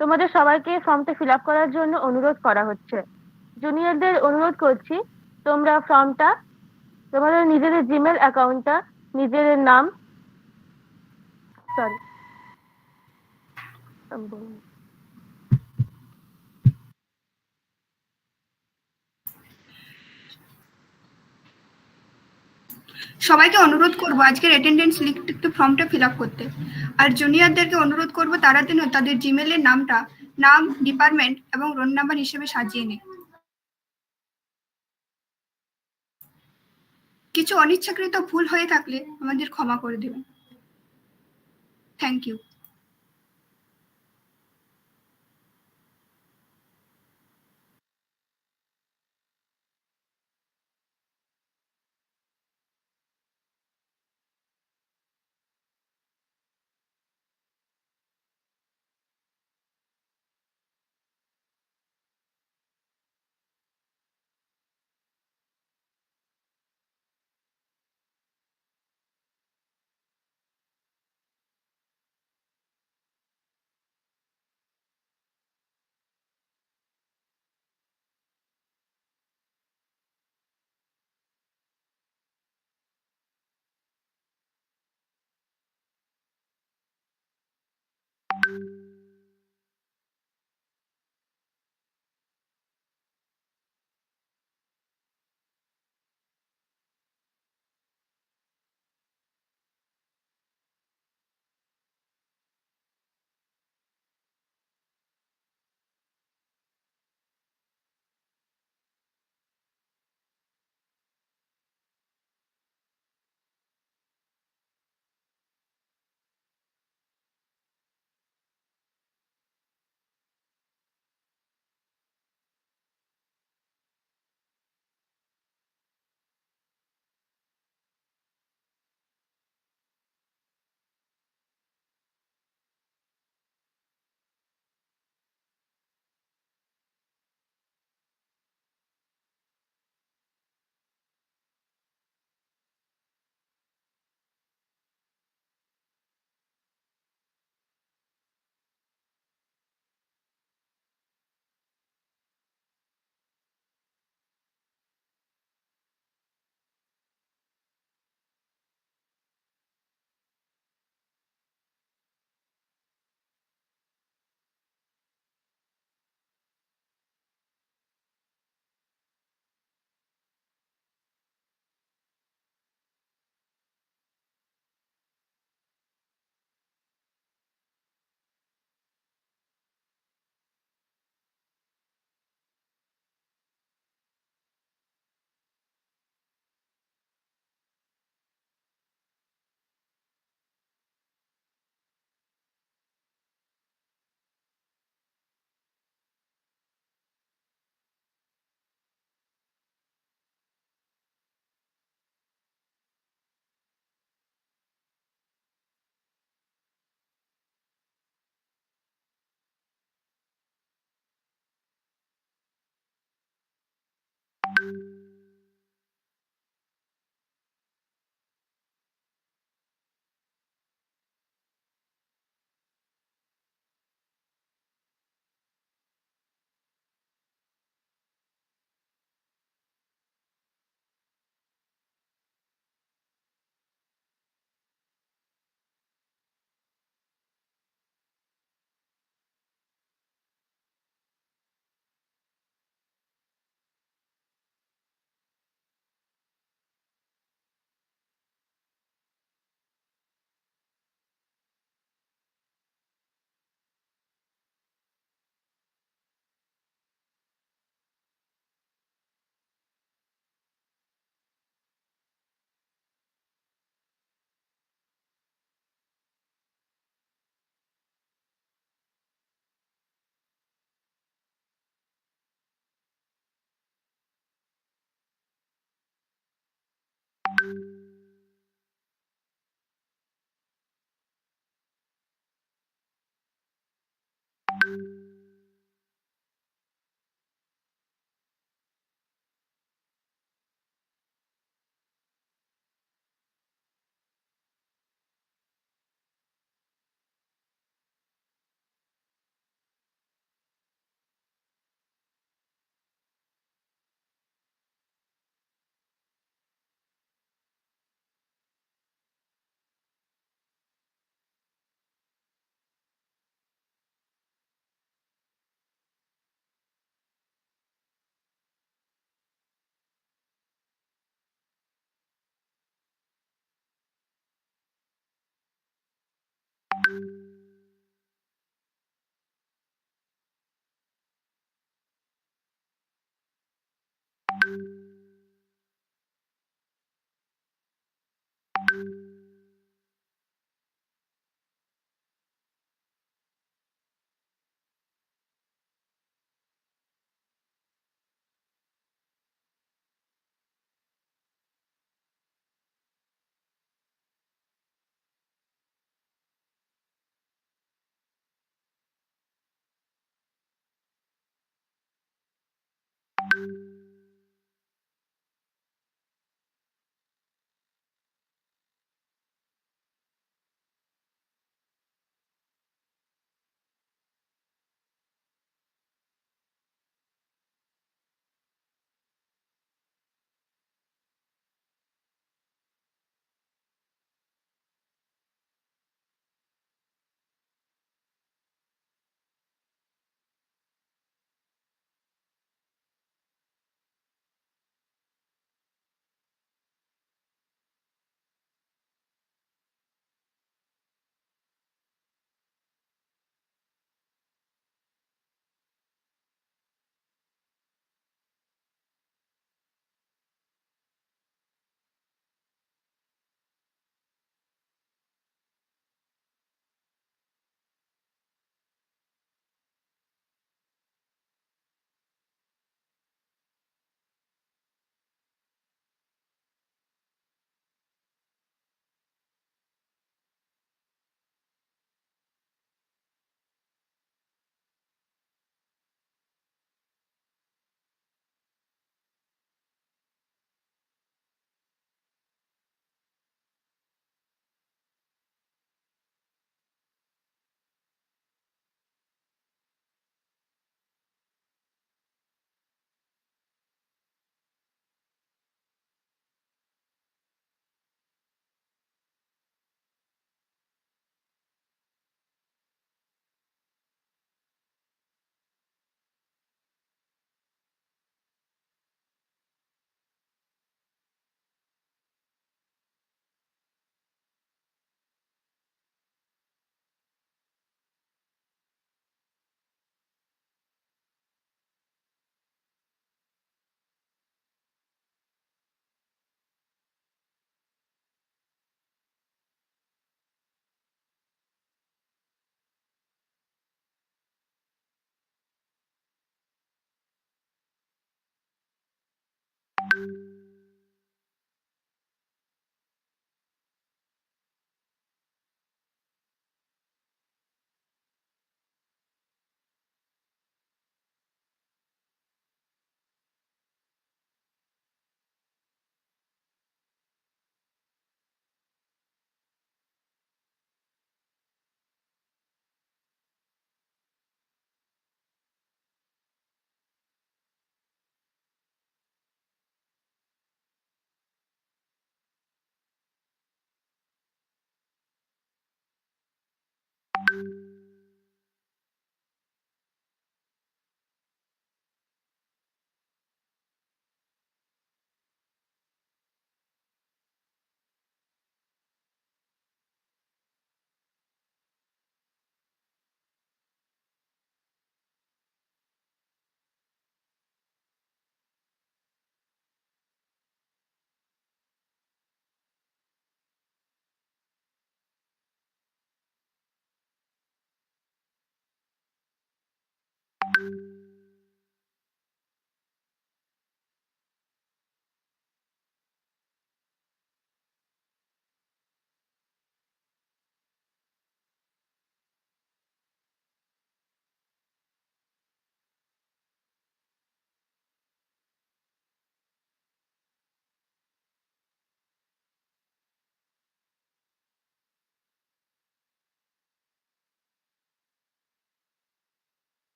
তোমাদের সবাইকে ফর্মটা ফিল আপ করার জন্য অনুরোধ করা হচ্ছে। জুনিয়রদের অনুরোধ করছি, তোমরা ফর্মটা তোমাদের নিজেদের জিমেল অ্যাকাউন্টটা, নিজেদের নাম, সরি সবাইকে অনুরোধ করবো আজকের অ্যাটেন্ডেন্স লিস্ট ফর্মটা ফিল আপ করতে। আর জুনিয়রদেরকে অনুরোধ করবো তারা যেন তাদের জিমেলের নামটা নাম, ডিপার্টমেন্ট এবং রোল নাম্বার হিসেবে সাজিয়ে নেয়। কিছু অনিচ্ছাকৃত ভুল হয়ে থাকলে আমাদের ক্ষমা করে দেবেন। Thank you.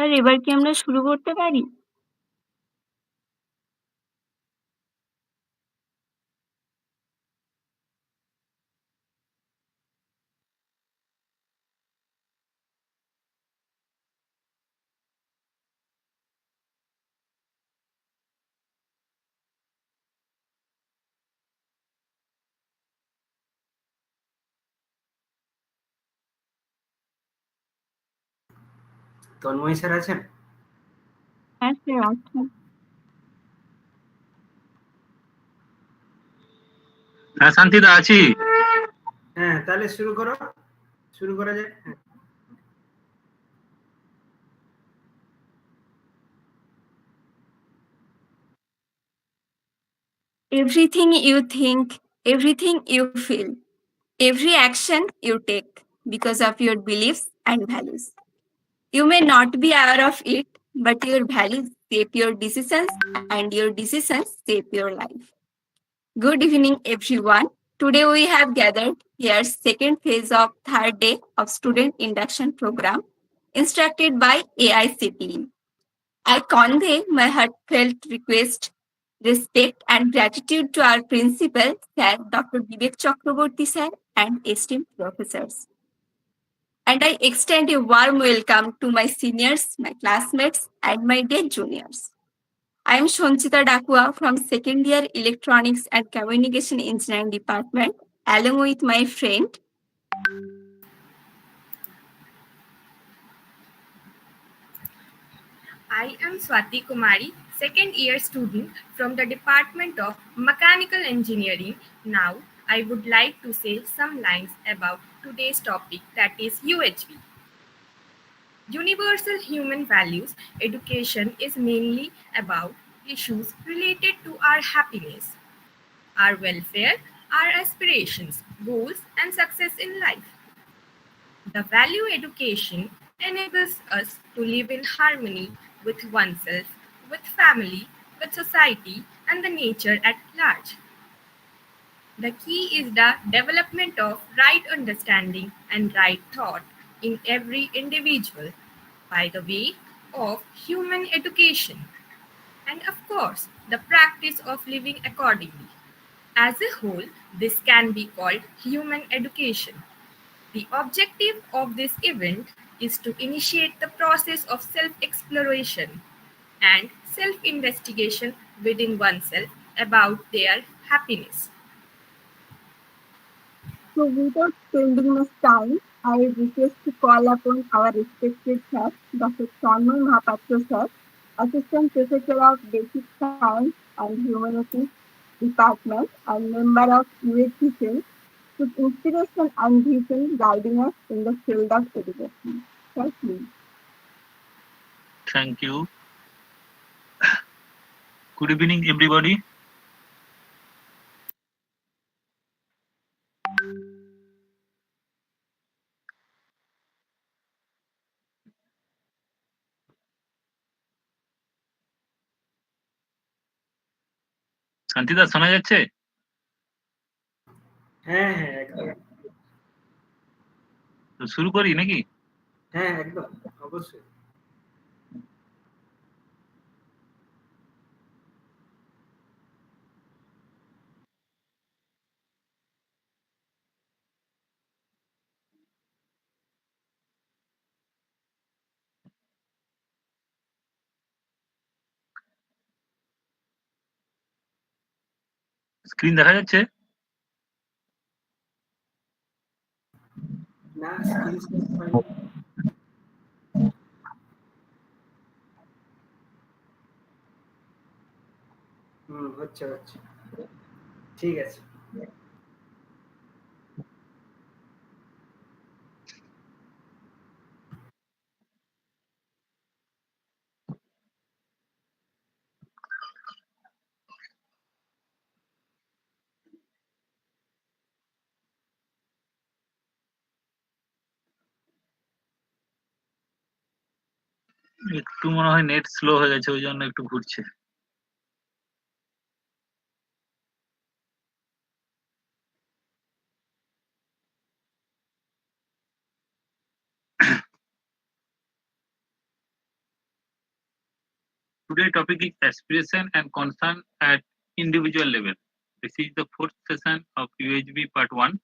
আর এবার কি আমরা শুরু করতে পারি? তন্ময় স্যার আছেন? হ্যাঁ স্যার, আচ্ছা। হ্যাঁ শান্তিদা আছি। হ্যাঁ, তাহলে শুরু করা যায়। হ্যাঁ। Everything you think, everything you feel, every action you take because of your beliefs and values. You may not be aware of it, but your values shape your decisions and your decisions shape your life. Good evening, everyone. Today we have gathered here second phase of third day of student induction program instructed by AICTE. I convey my heartfelt request, respect, and gratitude to our principal, Sir Dr. Vivek Chakraborty sir, and esteemed professors. And I extend a warm welcome to my seniors, my classmates, and my dear juniors. I am Shonchita Dakua from second year Electronics and Communication Engineering Department, along with my friend I am Swati Kumari, second year student from the Department of Mechanical Engineering. Now, I would like to say some lines about today's topic, that is UHV. Universal Human Values education is mainly about issues related to our happiness, our welfare, our aspirations, goals, and success in life. The value education enables us to live in harmony with oneself, with family, with society, and the nature at large. The key is the development of right understanding and right thought in every individual by the way of human education, and of course, the practice of living accordingly. As a whole, this can be called human education. The objective of this event is to initiate the process of self-exploration and self-investigation within oneself about their happiness. So without spending much time, I request to call upon our respected sir, Dr. Tanmay Mahapatra sir, Assistant Professor of Basic Science and Humanities Department and member of UHC, with inspiration and vision guiding us in the field of education. Thank you. Thank you. Good evening, everybody. শান্তিদা শোনা যাচ্ছে? হ্যাঁ, হ্যাঁ, একদম। তো শুরু করি নাকি? হ্যাঁ, একদম, অবশ্যই। স্ক্রিন দেখা যাচ্ছে? না, স্ক্রিন শেয়ার হয়নি। হচ্ছে। ঠিক আছে। একটু মনে হয় নেট স্লো হয়ে গেছে, ওই জন্য একটু ঘুরছে। Today topic is aspiration and concern at individual level. This is the fourth session of UHB part 1.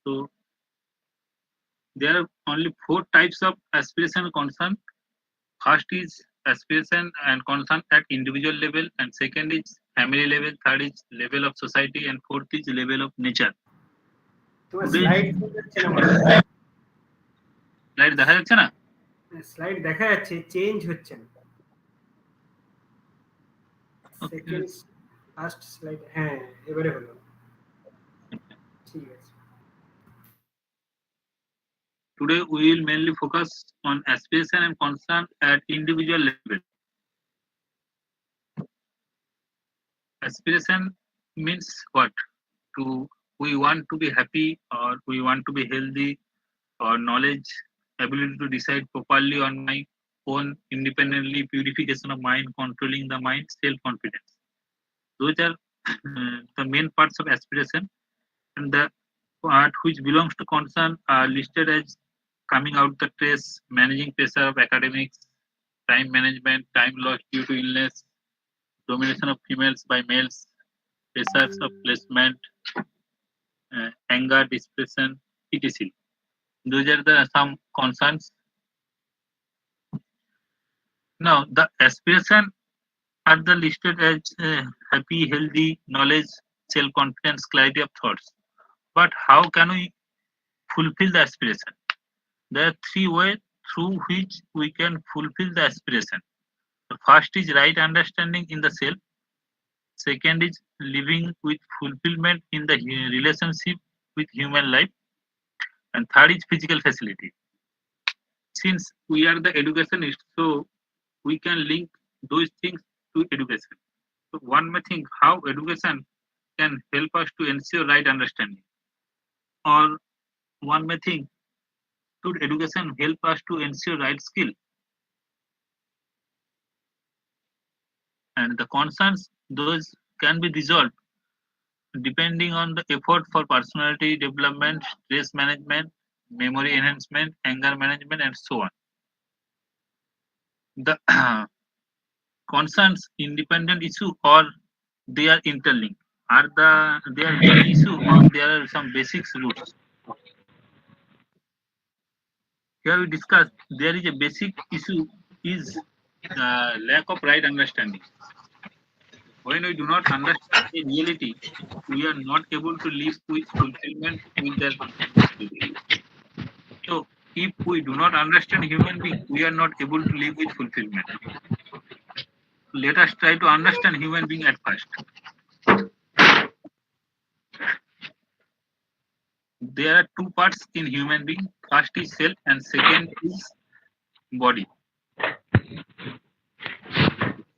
So there are only 4 types of aspiration and concern. First is aspiration and concern at individual level, and second is family level, third is level of society, and fourth is level of nature. তোমার Today- slide যাচ্ছে না মনে হয়। Slide দেখা যাচ্ছে না? Slide দেখা যাচ্ছে, চেঞ্জ হচ্ছে না। Okay. সেকেন্ড ফার্স্ট স্লাইড, হ্যাঁ এবারে হলো, ঠিক আছে। Today we will mainly focus on aspiration and concern at individual level. Aspiration means what? We want to be happy, or we want to be healthy, or knowledge, ability to decide properly on my own independently, purification of mind, controlling the mind, self-confidence. Those are the main parts of aspiration, and the part which belongs to concern are listed as coming out the stress, managing pressure of academics, time management, time lost due to illness, domination of females by males, pressures of placement, anger, depression, etc. Those are the some concerns. Now, the aspiration are the listed as happy, healthy, knowledge, self-confidence, clarity of thoughts. But how can we fulfill the aspiration? There are 3 ways through which we can fulfill the aspiration. The first is right understanding in the self. Second is living with fulfillment in the relationship with human life. And third is physical facility. Since we are the educationists, so we can link those things to education. So one may think how education can help us to ensure right understanding. Or one may think, should education help us to ensure right skill? And the concerns, those can be resolved depending on the effort for personality development, stress management, memory enhancement, anger management, and so on. The concerns independent issue, or they are interlinked? Are they are main issue, or there are some basics roots? Here we discuss there is a basic issue is lack of right understanding. When we do not understand a reality, we are not able to live with fulfillment with that reality. So if we do not understand human being, we are not able to live with fulfillment. Let us try to understand human being at first. There are 2 parts in human being. First is self and second is body.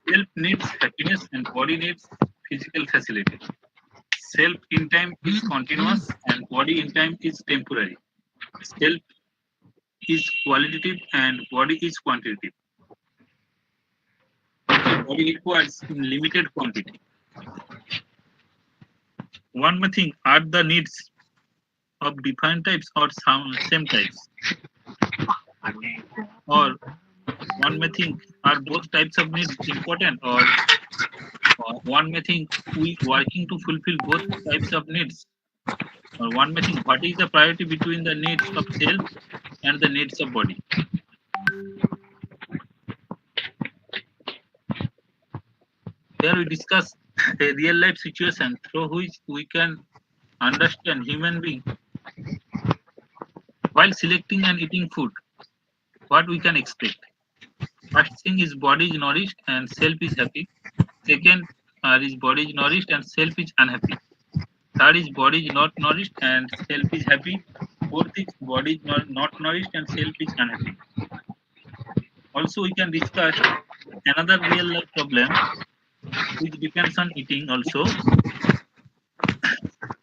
Self needs happiness and body needs physical facility. Self in time is continuous and body in time is temporary. Self is qualitative and body is quantitative. Also, body requires in limited quantity. One may think, are the needs of different types or some same types? Or one may think, are both types of needs important? Or one may think, we working to fulfill both types of needs? Or one may think, what is the priority between the needs of self and the needs of body? Here we discuss a real life situation through which we can understand human being. While selecting and eating food, what we can expect? First thing is body is nourished and self is happy. Second is body is nourished and self is unhappy. Third is body is not nourished and self is happy. Fourth is body is not nourished and self is unhappy. Also, we can discuss another real life problem which depends on eating also.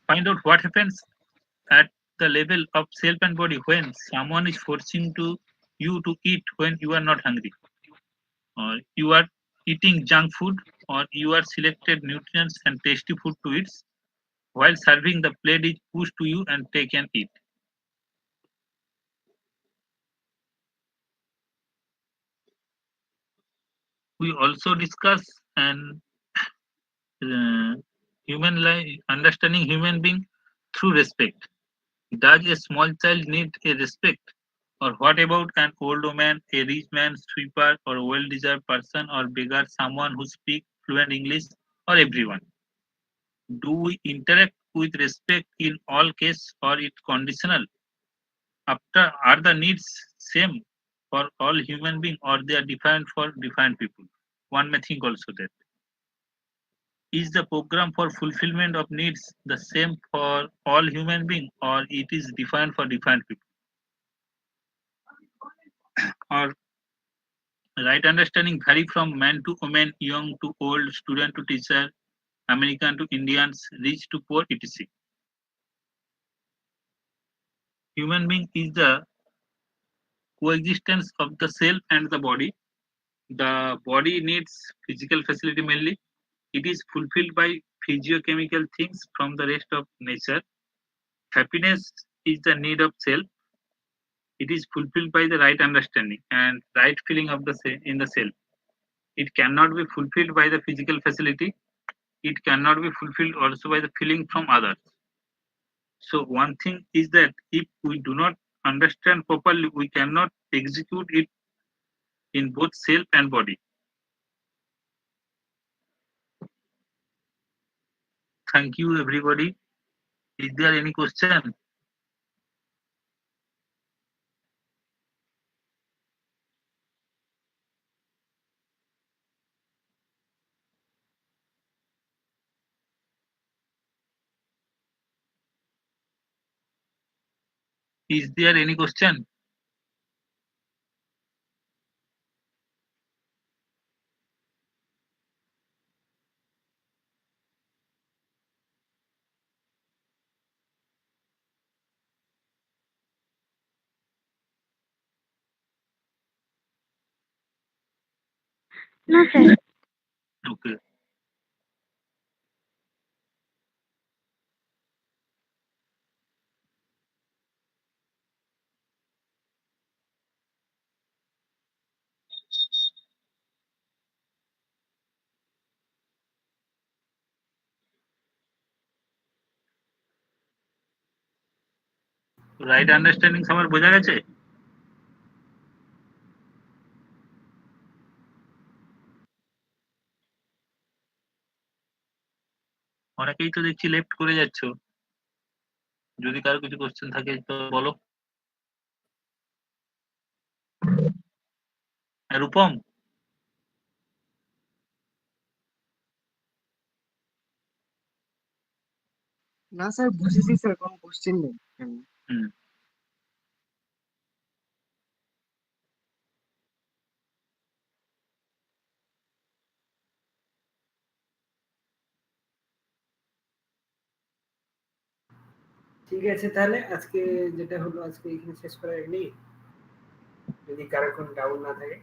Find out what happens at the level of self and body when someone is forcing you to eat when you are not hungry, or you are eating junk food, or you are selected nutrients and tasty food to eat, while serving the plate is pushed to you and take and eat. We also discuss and human life, understanding human being through respect. Does a small child need a respect? Or what about an old woman, a rich man, sweeper, or a well-deserved person, or beggar, someone who speaks fluent English, or everyone? Do we interact with respect in all cases, or it conditional? After are the needs same for all human beings, or they are different for different people? One may think also that. Is the program for fulfillment of needs the same for all human beings, or it is different for different people? Or right understanding vary from man to woman, young to old, student to teacher, American to Indians, rich to poor, etc. Human being is the coexistence of the self and the body. The body needs physical facility mainly. It is fulfilled by physiochemical things from the rest of nature. Happiness is the need of self. It is fulfilled by the right understanding and right feeling of the in the self. It cannot be fulfilled by the physical facility. It cannot be fulfilled also by the feeling from others. So one thing is that if we do not understand properly, we cannot execute it in both self and body. Thank you, everybody. Is there any question? Is there any question? No, sir. Okay. Right understanding সবার বোঝা গেছে? অনেকেই তো দেখছি left করে যাচ্ছ। যদি কারো কিছু কোশ্চেন থাকে তো বলো। রূপম, না স্যার, বুঝেছি স্যার, কোনো কোশ্চেন নেই। হুম, ঠিক আছে, তাহলে আজকে যেটা হলো আজকে এখানে শেষ করা এমনি, যদি কারোর কোনো ডাউট না থাকে।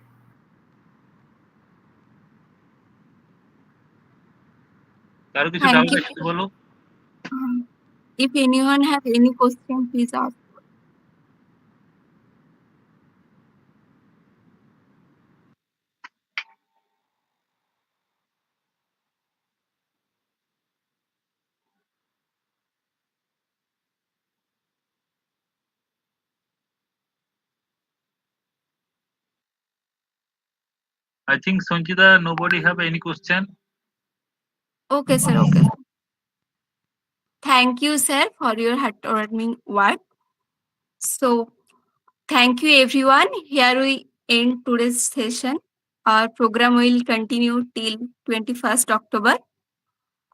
কারো কিছু Thank ডাউট you. আছে তো বলো। If anyone have any question, please ask. I think Sanchita, nobody have any question. Okay, sir. Okay. Thank you, sir, for your heartwarming word. So, thank you, everyone. Here we end today's session. Our program will continue till 21st October.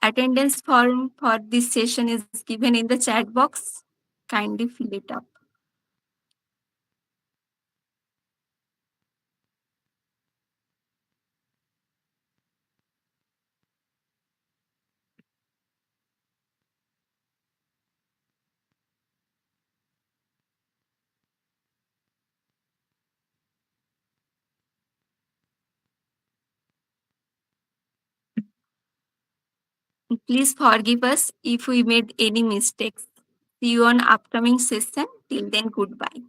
Attendance form for this session is given in the chat box. Kindly fill it up. Please forgive us if we made any mistakes. See you on upcoming session. Till then, goodbye.